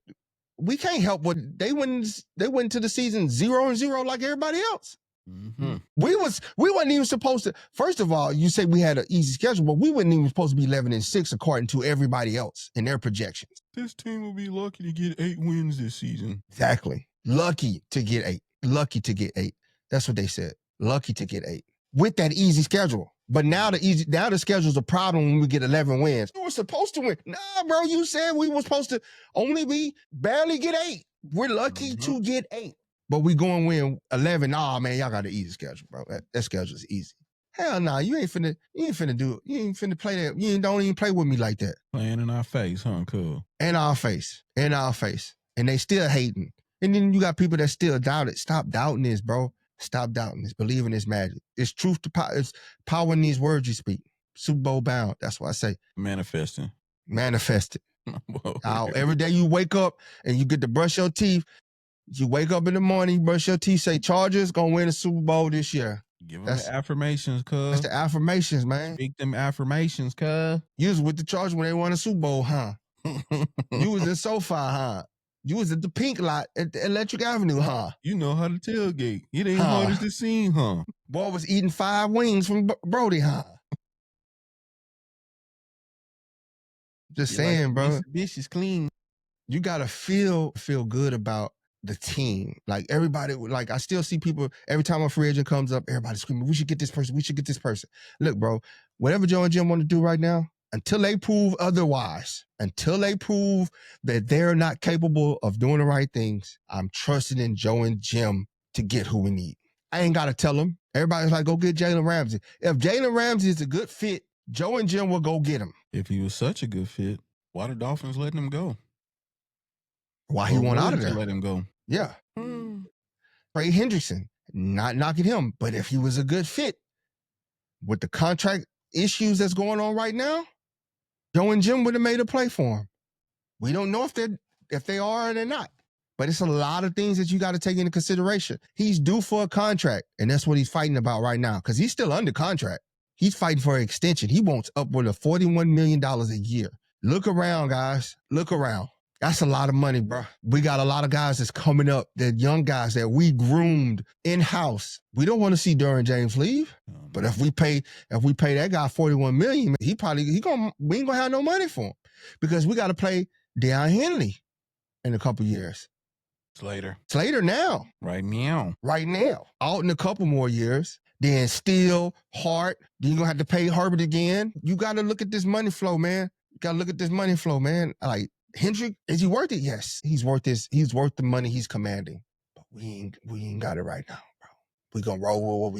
we can't help what they went to the season 0-0 like everybody else. Mm-hmm. We wasn't even supposed to. First of all, you say we had an easy schedule, but we wasn't even supposed to be 11-6 according to everybody else in their projections. This team will be lucky to get 8 wins this season. Exactly. Lucky to get 8. Lucky to get 8. That's what they said. Lucky to get 8 with that easy schedule. But now the schedule's a problem when we get 11 wins. We were supposed to win. Nah, bro, you said we were supposed to only barely get 8. We're lucky to get 8. But we going to win 11. Nah, man, y'all got an easy schedule, bro. That schedule is easy. Hell nah, you ain't finna do it. You ain't finna play that. You don't even play with me like that. Playing in our face, huh, cool. In our face. And they still hating. And then you got people that still doubt it. Stop doubting this, bro. Stop doubting this. Believe in this magic. It's truth to power. It's power in these words you speak. Super Bowl bound. That's what I say. Manifesting. Manifest it. Every day you wake up and you get to brush your teeth. You wake up in the morning, you brush your teeth, say Chargers gonna win the Super Bowl this year. Give them the affirmations, cuz. That's the affirmations, man. Speak them affirmations, cuz. You was with the Chargers when they won the Super Bowl, huh? You was in SoFi, huh? You was at the Pink Lot at the Electric Avenue, huh? You know how to tailgate. It ain't hard as the scene, huh? Boy was eating 5 wings from Brodie, huh? Just saying, like, bro. Bitch is clean. You gotta feel good about the team. Like everybody, like I still see people, every time a free agent comes up, everybody screaming, we should get this person, we should get this person. Look, bro, whatever Joe and Jim want to do right now, until they prove otherwise, until they prove that they're not capable of doing the right things, I'm trusting in Joe and Jim to get who we need. I ain't got to tell them. Everybody's like, go get Jalen Ramsey. If Jalen Ramsey is a good fit, Joe and Jim will go get him. If he was such a good fit, why the Dolphins letting him go? Why he want out of there? Let him go. Yeah. Trey Hendrickson, not knocking him, but if he was a good fit with the contract issues that's going on right now, Joe and Jim would have made a play for him. We don't know if they are or they're not, but it's a lot of things that you got to take into consideration. He's due for a contract, and that's what he's fighting about right now because he's still under contract. He's fighting for an extension. He wants upward of $41 million a year. Look around, guys. Look around. That's a lot of money, bro. We got a lot of guys that's coming up, that young guys that we groomed in-house. We don't want to see Derwin James leave. But if we pay that guy $41 million, we ain't gonna have no money for him. Because we got to play Deion Henley in a couple years. Slater now. Right now. Out in a couple more years. Then Steele, Hart. Then you're going to have to pay Herbert again. You got to look at this money flow, man. Like, Hendrick, is he worth it? Yes. He's worth the money he's commanding. But we ain't got it right now, bro. We going to roll with what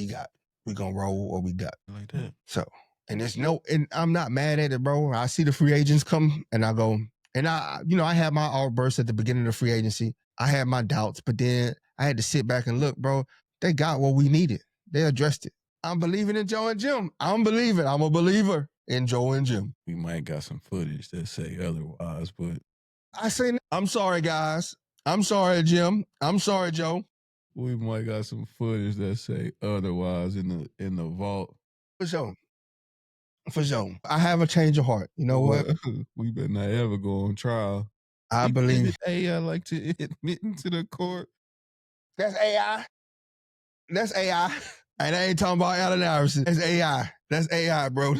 we got. Like that. So, and I'm not mad at it, bro. I see the free agents come and I go, and I had my outbursts at the beginning of free agency. I had my doubts, but then I had to sit back and look, bro. They got what we needed. They addressed it. I'm believing in Joe and Jim. I'm a believer in Joe and Jim. We might got some footage that say otherwise, but I say, I'm sorry, guys. I'm sorry, Jim. I'm sorry, Joe. We might got some footage that say otherwise in the vault. For sure. I have a change of heart. You know what? We better not ever go on trial. I believe. AI like to admit into the court. That's AI. And I ain't talking about Allen Iverson. That's AI, bro.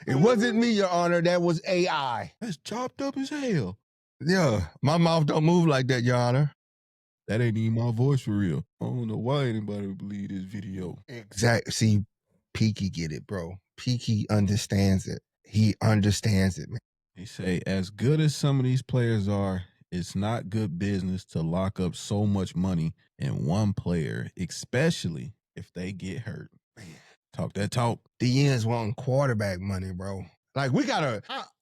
It wasn't me, Your Honor. That was AI. That's chopped up as hell. Yeah, my mouth don't move like that, Your Honor. That ain't even my voice for real. I don't know why anybody would believe this video. Exactly. See, Peaky get it, bro. Peaky understands it. He understands it, man. They say, as good as some of these players are, it's not good business to lock up so much money in one player, especially if they get hurt. Man, talk that talk. The ends want quarterback money, bro. Like,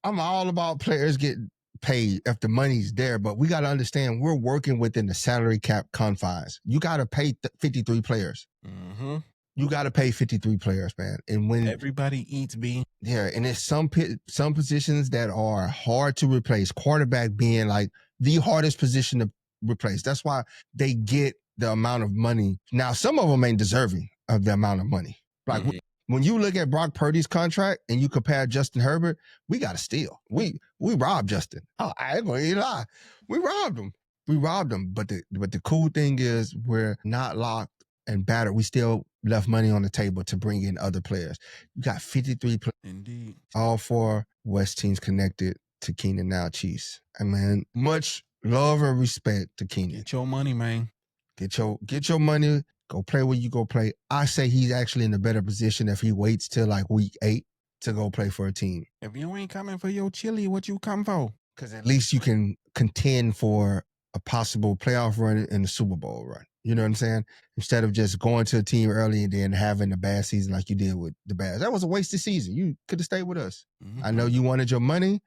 I'm all about players getting paid if the money's there, but we got to understand we're working within the salary cap confines. You got to pay 53 players. Mm-hmm. You got to pay 53 players, man. And when everybody eats beans. Yeah, and there's some positions that are hard to replace. Quarterback being like the hardest position to replace. That's why they get the amount of money. Now, some of them ain't deserving of the amount of money. Like when you look at Brock Purdy's contract and you compare Justin Herbert, we got to steal. We robbed Justin. Oh, I ain't gonna lie. We robbed him. But the cool thing is we're not locked and battered. We still left money on the table to bring in other players. You got 53 players. Indeed. All 4 West teams connected to Keenan now Chiefs. I mean, much love and respect to Keenan. Get your money, man. Get your money. Go play where you go play. I say he's actually in a better position if he waits till like week 8 to go play for a team. If you ain't coming for your chili, what you come for? Because at least you can contend for a possible playoff run and the Super Bowl run. You know what I'm saying? Instead of just going to a team early and then having a bad season like you did with the Bears. That was a wasted season. You could have stayed with us. Mm-hmm. I know you wanted your money,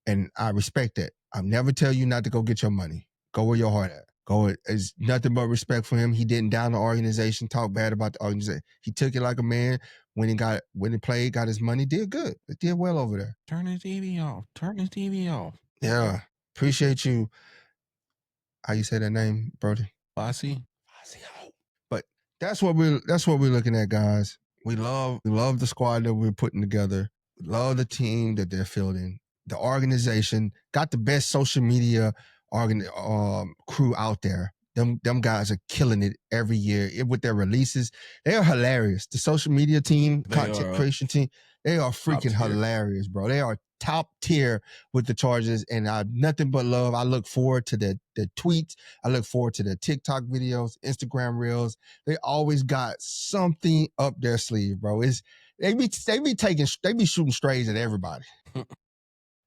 and I respect that. I'll never tell you not to go get your money. Go where your heart at. It's nothing but respect for him. He didn't down the organization, talk bad about the organization. He took it like a man. When he played, got his money, did good. It did well over there. Turn his TV off. Yeah. Appreciate you. How you say that name, Brodie? Bossy. But that's what we're looking at, guys. We love the squad that we're putting together. We love the team that they're fielding. The organization got the best social media crew out there. Them guys are killing it every year with their releases. They are hilarious. The social media team, content creation team, they are freaking hilarious, bro. They are top tier with the Chargers, and nothing but love. I look forward to the tweets. I look forward to the TikTok videos, Instagram reels. They always got something up their sleeve, bro. They be shooting strays at everybody.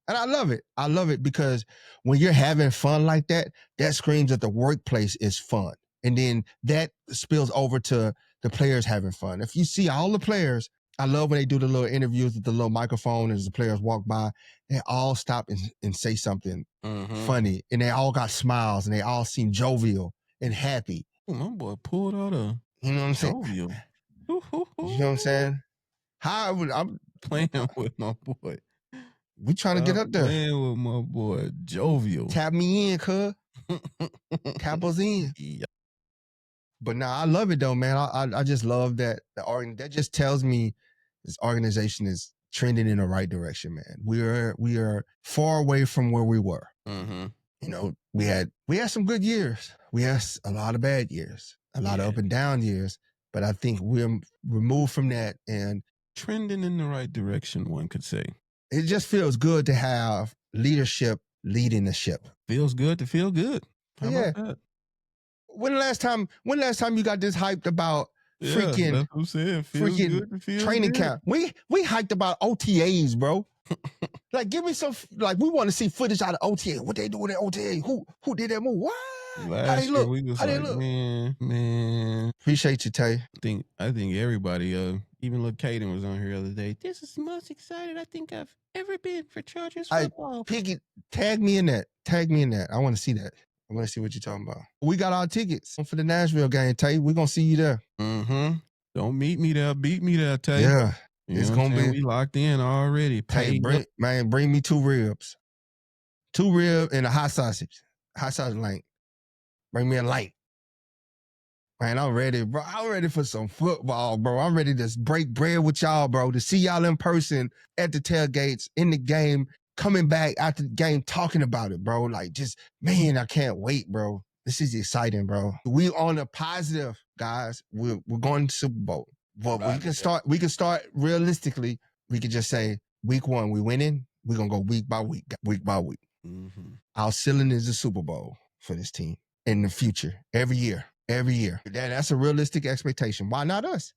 And I love it. I love it because when you're having fun like that, that screams that the workplace is fun. And then that spills over to the players having fun. If you see all the players, I love when they do the little interviews with the little microphone as the players walk by, they all stop and say something funny. And they all got smiles and they all seem jovial and happy. Oh, my boy pulled out a you know what I'm saying? Jovial. You know what I'm saying? I'm playing with my boy. We trying to get up there. Playing with my boy, jovial. Tap me in, cuz. Tap us in. Yeah. But I love it though, man. I just love that that just tells me this organization is trending in the right direction, man. We are far away from where we were. Mm-hmm. You know, we had some good years. We had a lot of bad years, a lot of up and down years. But I think we're removed from that and trending in the right direction, one could say. It just feels good to have leadership leading the ship. Feels good to feel good. How about that? When the last time you got this hyped about freaking that's what I'm saying. Feels good to feel training good. camp? We hyped about OTAs, bro. Like, give me some, like, we want to see footage out of OTA. What they do with that OTA? Who did that move? What? How they look? We was How they like, look? Man. Appreciate you, Tay. I think everybody, even look, Caden was on here the other day. This is the most excited I think I've ever been for Chargers football. Piggy, tag me in that. I want to see that. I want to see what you're talking about. We got our tickets for the Nashville game, Tay. We're going to see you there. Mm-hmm. Don't meet me there. Beat me there, Tay. Yeah. It's going to be. We locked in already. Tay, bring me 2 ribs. 2 ribs and a hot sausage. Hot sausage link. Bring me a link. Man, I'm ready, bro. I'm ready for some football, bro. I'm ready to break bread with y'all, bro. To see y'all in person at the tailgates, in the game, coming back after the game, talking about it, bro. Like, just, man, I can't wait, bro. This is exciting, bro. We on a positive, guys. We're going to Super Bowl. But we can start realistically. We could just say, week 1, we winning. We're going to go week by week. Mm-hmm. Our ceiling is the Super Bowl for this team in the future, every year. That's a realistic expectation. Why not us?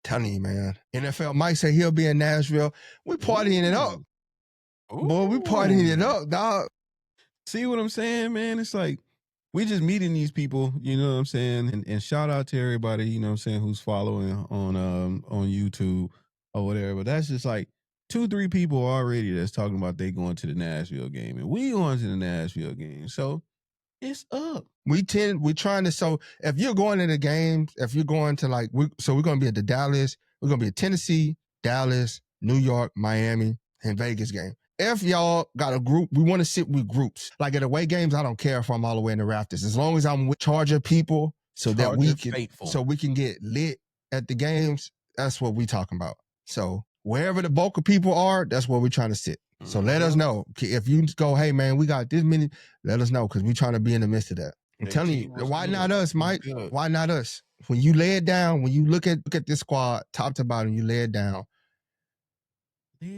Telling you, man. NFL Mike said he'll be in Nashville. We partying it up. Boy, we partying it up, dog. See what I'm saying, man? It's like, we just meeting these people, you know what I'm saying? And shout out to everybody, you know what I'm saying, who's following on YouTube or whatever. But that's just like 2-3 people already that's talking about they going to the Nashville game. And we going to the Nashville game. So it's up. We're trying to, so if you're going to the games, if you're going to we're going to be at the Dallas, we're going to be at Tennessee, Dallas, New York, Miami, and Vegas game. If y'all got a group, we want to sit with groups. Like at away games, I don't care if I'm all the way in the rafters. As long as I'm with Charger people so we can get lit at the games, that's what we talking about. So wherever the bulk of people are, that's where we're trying to sit. So let us know. If you go, hey, man, we got this many, let us know because we're trying to be in the midst of that. I'm telling you, why not us, Mike? Why not us? When you lay it down, when you look at this squad, top to bottom, you lay it down.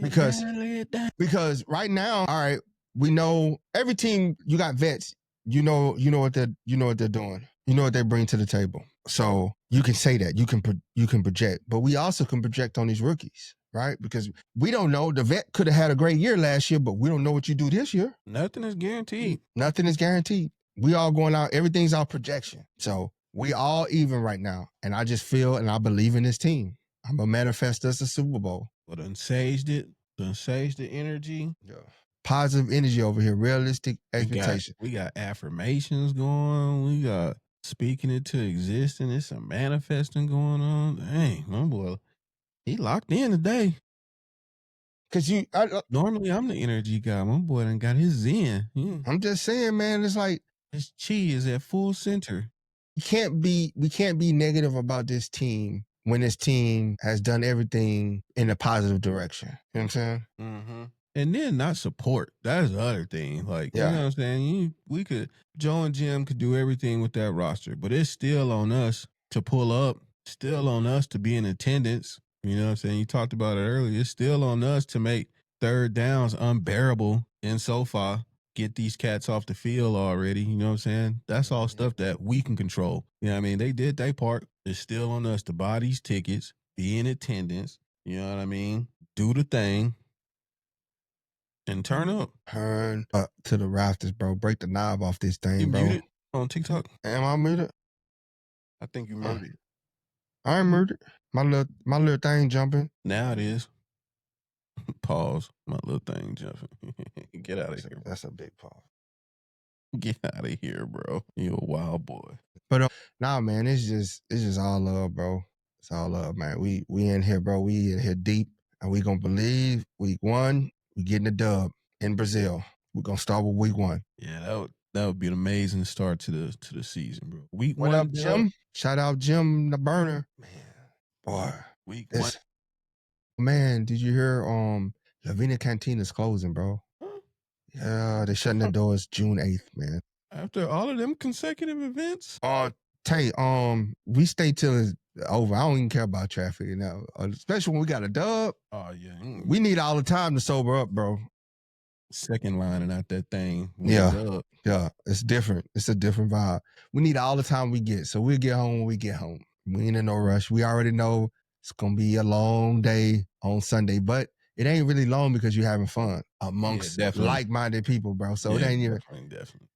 Because right now, all right, we know every team, you got vets. You know what they're doing. You know what they bring to the table. So you can say that. You can project. But we also can project on these rookies, right? Because we don't know. The vet could have had a great year last year, but we don't know what you do this year. Nothing is guaranteed. We all going out. Everything's our projection. So we all even right now. And I just feel and I believe in this team. I'm going to manifest us a Super Bowl. Well, done saged the energy. Yeah. Positive energy over here. Realistic expectation. We got affirmations going. We got speaking it to existence. It's some manifesting going on. Dang, my boy, he locked in today. Cause normally I'm the energy guy. My boy done got his zen. Yeah. I'm just saying, man. It's like his chi is at full center. We can't be negative about this team when this team has done everything in a positive direction. You know what I'm saying? Mm-hmm. And then not support. That's the other thing. Like, you know what I'm saying? Joe and Jim could do everything with that roster, but it's still on us to pull up, still on us to be in attendance. You know what I'm saying? You talked about it earlier. It's still on us to make third downs unbearable in SoFi. Get these cats off the field already. You know what I'm saying? That's all stuff that we can control. You know what I mean? They did their part. It's still on us to buy these tickets, be in attendance. You know what I mean? Do the thing. And turn up. Turn up to the rafters, bro. Break the knob off this thing, you bro. Muted on TikTok? Am I muted? I think you muted. I ain't muted. My little thing jumping. Now it is. Pause. My little thing jumping. Get out of here. That's a big pause. Get out of here, bro. You a wild boy. But nah, man, it's just all love, bro. It's all love, man. We in here, bro. We in here deep, and we gonna believe week 1. We getting a dub in Brazil. We're gonna start with week 1. Yeah, that would be an amazing start to the season, bro. Week 1. What up, Jim? Shout out Jim the Burner. Man, boy. Week 1. man, did you hear Lavina Cantina's closing, bro? Yeah, they're shutting the doors June 8th, man. After all of them consecutive events? Tay, we stay till it's over. I don't even care about traffic now, especially when we got a dub. Oh, yeah. We need all the time to sober up, bro. Second lining out that thing. Yeah. Yeah, it's different. It's a different vibe. We need all the time we get. So we'll get home when we get home. We ain't in no rush. We already know it's going to be a long day on Sunday, but it ain't really long because you're having fun amongst like-minded people, bro. So it ain't even. Definitely.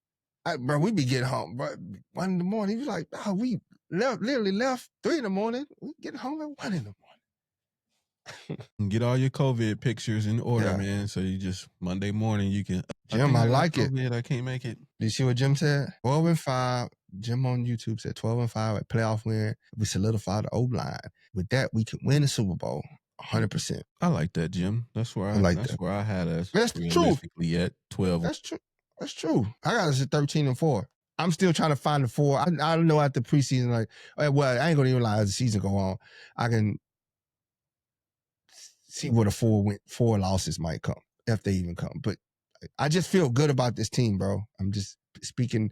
Bro, we be getting home, bro. 1 in the morning. He was like, oh, we literally left 3 in the morning. We get home at 1 in the morning. Get all your COVID pictures in order, man. So you just Monday morning you can. Jim, I like it. I can't make it. Did you see what Jim said? 12-5. Jim on YouTube said 12-5 at playoff win. We solidify the O line. With that, we can win the Super Bowl 100%. I like that, Jim. That's where where I had us. That's true. At 12. That's true. That's true. I got us at 13-4. I'm still trying to find the 4. I don't know after preseason. Like, well, I ain't gonna even lie. As the season go on, I can see where the 4 losses might come, if they even come. But I just feel good about this team, bro. I'm just speaking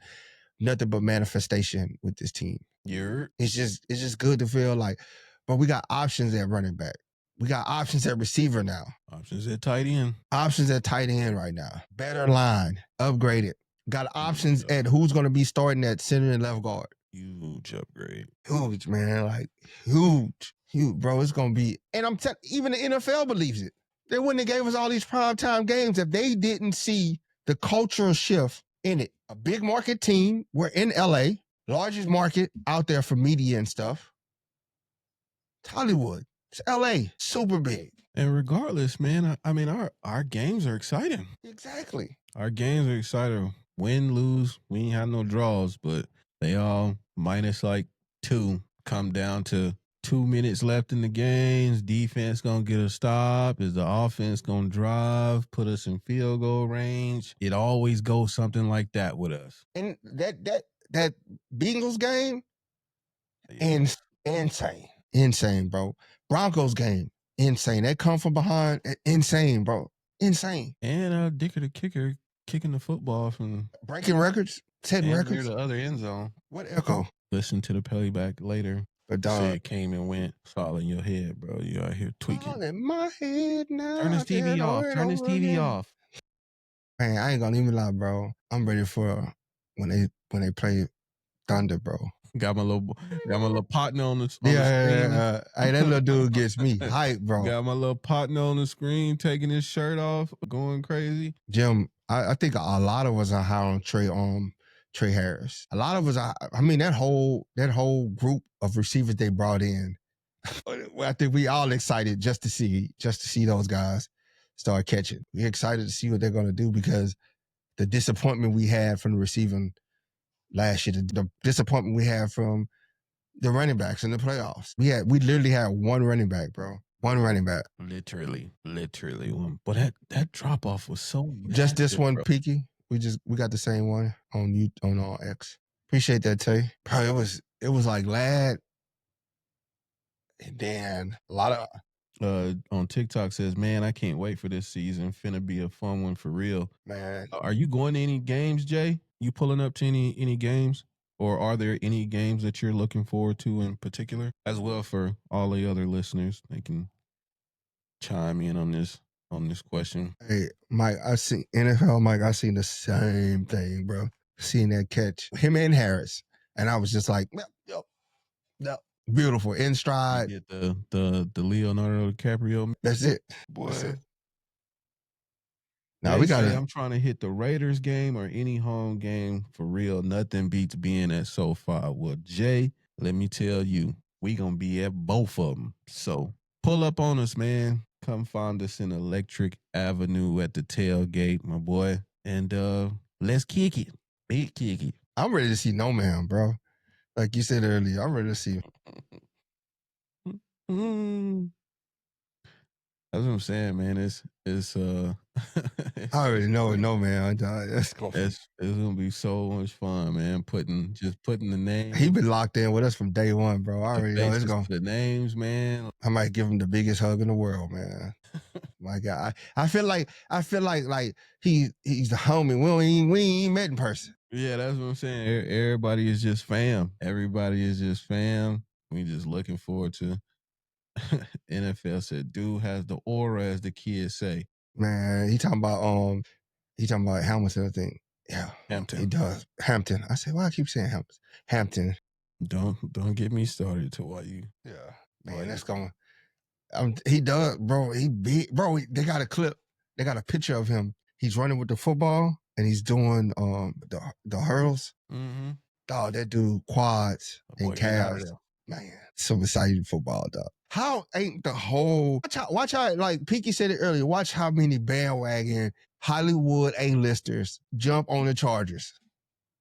nothing but manifestation with this team. It's just good to feel like, but we got options at running back. We got options at receiver now. Options at tight end. Options at tight end right now. Better line. Upgraded. Got options at who's going to be starting at center and left guard. Huge upgrade. Huge, man. Like, huge. Huge, bro. It's going to be, and I'm telling, even the NFL believes it. They wouldn't have gave us all these primetime games if they didn't see the cultural shift in it. A big market team. We're in LA. Largest market out there for media and stuff. It's Hollywood. It's LA. Super big. And regardless, man, I mean, our games are exciting. Exactly. Our games are exciting. Win, lose, we ain't have no draws, but they all minus like 2 come down to 2 minutes left in the games. Defense gonna get a stop. Is the offense gonna drive, put us in field goal range? It always goes something like that with us. And that Bengals game, insane, bro. Broncos game, insane. That come from behind, insane, bro. Insane. And Dicker the kicker kicking the football from breaking records, setting records near the other end zone. What echo? Listen to the playback later. But dog, it came and went. It's all in your head, bro. You out here tweaking. All in my head now. Turn this TV off. Turn this TV off. Man, I ain't gonna even lie, bro. I'm ready for when they play Thunder, bro. Got my little partner on the screen. Hey, that little dude gets me hype, bro. Got my little partner on the screen taking his shirt off, going crazy. Jim, I think a lot of us are high on Trey Harris. A lot of us, I mean, that whole group of receivers they brought in. I think we all excited just to see those guys start catching. We're excited to see what they're going to do because the disappointment we had from the receiving last year, the disappointment we had from the running backs in the playoffs. We literally had one running back, bro. One running back. Literally one. But that drop off was so massive, just this one, bro. Peaky. We got the same one on X. Appreciate that, Tay. Bro, it was like Lad. And then a lot of on TikTok says, man, I can't wait for this season. Finna be a fun one for real. Man. Are you going to any games, Jay? You pulling up to any games? Or are there any games that you're looking forward to in particular? As well for all the other listeners, they can chime in on this question. Hey, Mike, I seen the same thing, bro. Seeing that catch. Him and Harris. And I was just like, yep. Beautiful. In stride. You get the Leonardo DiCaprio. That's it. Boy. That's it. Now we got I'm trying to hit the Raiders game or any home game for real. Nothing beats being at SoFi. Well, Jay, let me tell you, we gonna be at both of them. So pull up on us, man. Come find us in Electric Avenue at the tailgate, my boy. And let's kick it. Big kick it. I'm ready to see No Man, bro. Like you said earlier, I'm ready to see him. That's what I'm saying, man. It's I already know it, no man. That's it's gonna be so much fun, man. Putting the names. He been locked in with us from day one, bro. I The already know it's faces going. to the names, man. I might give him the biggest hug in the world, man. My God, I feel like he's the homie. We ain't met in person. Yeah, that's what I'm saying. Everybody is just fam. Everybody is just fam. We just looking forward to. NFL said, dude has the aura, as the kids say. Man, he talking about Hamilton, I think. Yeah, Hampton. He does. Hampton. I said, why I keep saying Hampton? Hampton. Don't get me started to why you. Yeah, man, that's going. He does, bro. He big, bro. They got a clip. They got a picture of him. He's running with the football and he's doing the hurls. Mm-hmm. Dog, that dude quads and calves. Man, so excited football, dog. How ain't the whole watch how like Pinky said it earlier, watch how many bandwagon Hollywood A-listers jump on the Chargers.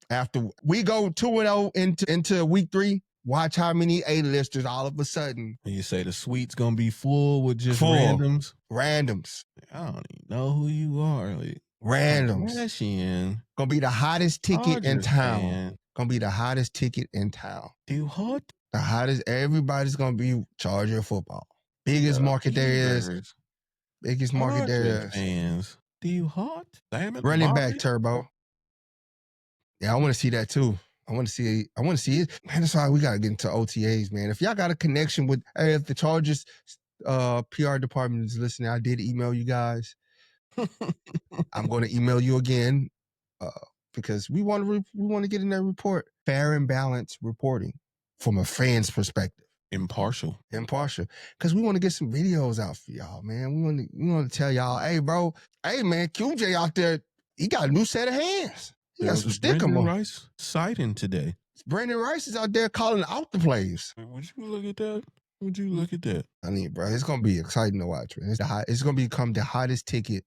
After we go 2-0 into week 3, watch how many A-listers all of a sudden. And you say the suite's gonna be full with just randoms? Randoms. I don't even know who you are. Like, randoms. Gonna be the hottest ticket in town. Man. Gonna be the hottest ticket in town. You hot? The hottest. Everybody's gonna be Charger football. Biggest market there is. Biggest market there is. Fans. Do you hot? Running back Turbo. Yeah, I want to see that too. I want to see it. Man, that's why we gotta get into OTAs, man. If y'all got a connection with, if the Chargers PR department is listening, I did email you guys. I'm going to email you again because we want to get in that report. Fair and balanced reporting from a fan's perspective. Impartial. Because we want to get some videos out for y'all, man. We want to tell y'all, hey, bro, hey, man, QJ out there, he got a new set of hands. He got some stick 'em on. Brandon Rice sighting today. Brandon Rice is out there calling out the plays. Would you look at that? I mean, bro, it's going to be exciting to watch, man. It's going to become the hottest ticket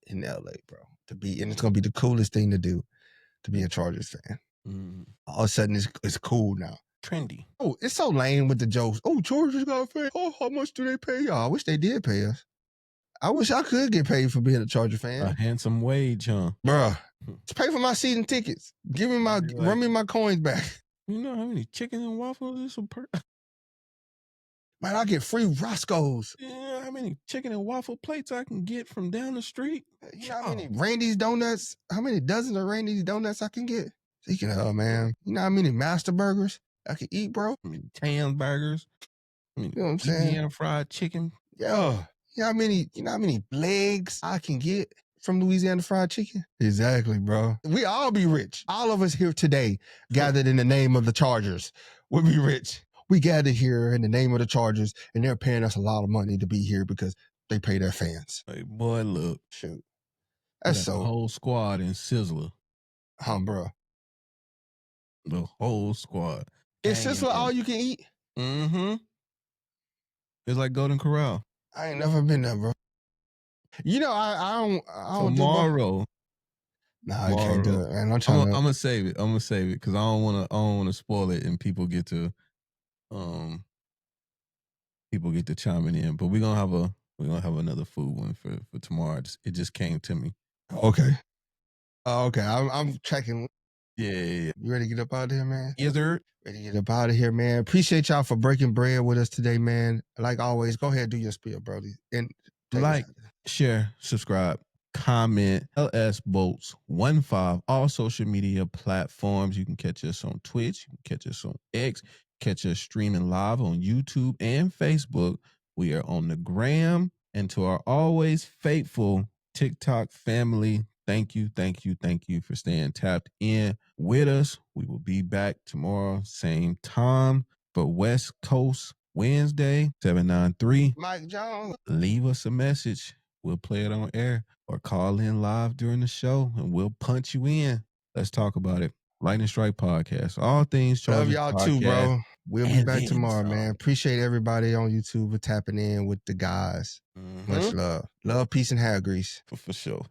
in LA, bro, and it's going to be the coolest thing to do, to be a Chargers fan. All of a sudden, it's cool now. Trendy. Oh, it's so lame with the jokes. Oh, Chargers got paid. Oh, how much do they pay y'all? I wish they did pay us. I wish I could get paid for being a Charger fan. A handsome wage, huh? Bruh, just pay for my season tickets. Run me my coins back. You know how many chicken and waffles is per? Man, I get free Roscoe's. Yeah, how many chicken and waffle plates I can get from down the street? You know how many Randy's donuts? How many dozens of Randy's donuts I can get? Speaking of, man, you know how many Master Burgers I can eat, bro? I mean, Tan burgers. You know what I'm saying? Louisiana fried chicken. Yeah. You know how many legs I can get from Louisiana fried chicken? Exactly, bro. We all be rich. All of us here today gathered in the name of the Chargers will be rich. We gathered here in the name of the Chargers, and they're paying us a lot of money to be here because they pay their fans. Hey, boy, look. Shoot. That's so. The whole squad in Sizzler. Bro. The whole squad. Is Sizzler all you can eat? Mm-hmm. It's like Golden Corral. I ain't never been there, bro. You know, I don't Tomorrow. Nah, I can't do it, man. I'm gonna save it. Because I don't wanna spoil it and people get to chiming in. But we're gonna have another food one for tomorrow. It just came to me. Okay. Okay. I'm checking. Yeah. You ready to get up out of here, man? Yes, sir. Ready to get up out of here, man. Appreciate y'all for breaking bread with us today, man. Like always, go ahead and do your spiel, Brodie. And like, share, subscribe, comment, LS Bolts 15, all social media platforms. You can catch us on Twitch, you can catch us on X, catch us streaming live on YouTube and Facebook. We are on the gram. And to our always faithful TikTok family, thank you for staying tapped in with us. We will be back tomorrow, same time, but West Coast Wednesday, 793. Mike Jones. Leave us a message. We'll play it on air or call in live during the show and we'll punch you in. Let's talk about it. Lightning Strike Podcast. All things Chargers. Love y'all too, bro. We'll be back tomorrow, man. Appreciate everybody on YouTube for tapping in with the guys. Much love. Love, peace, and hair grease. For sure.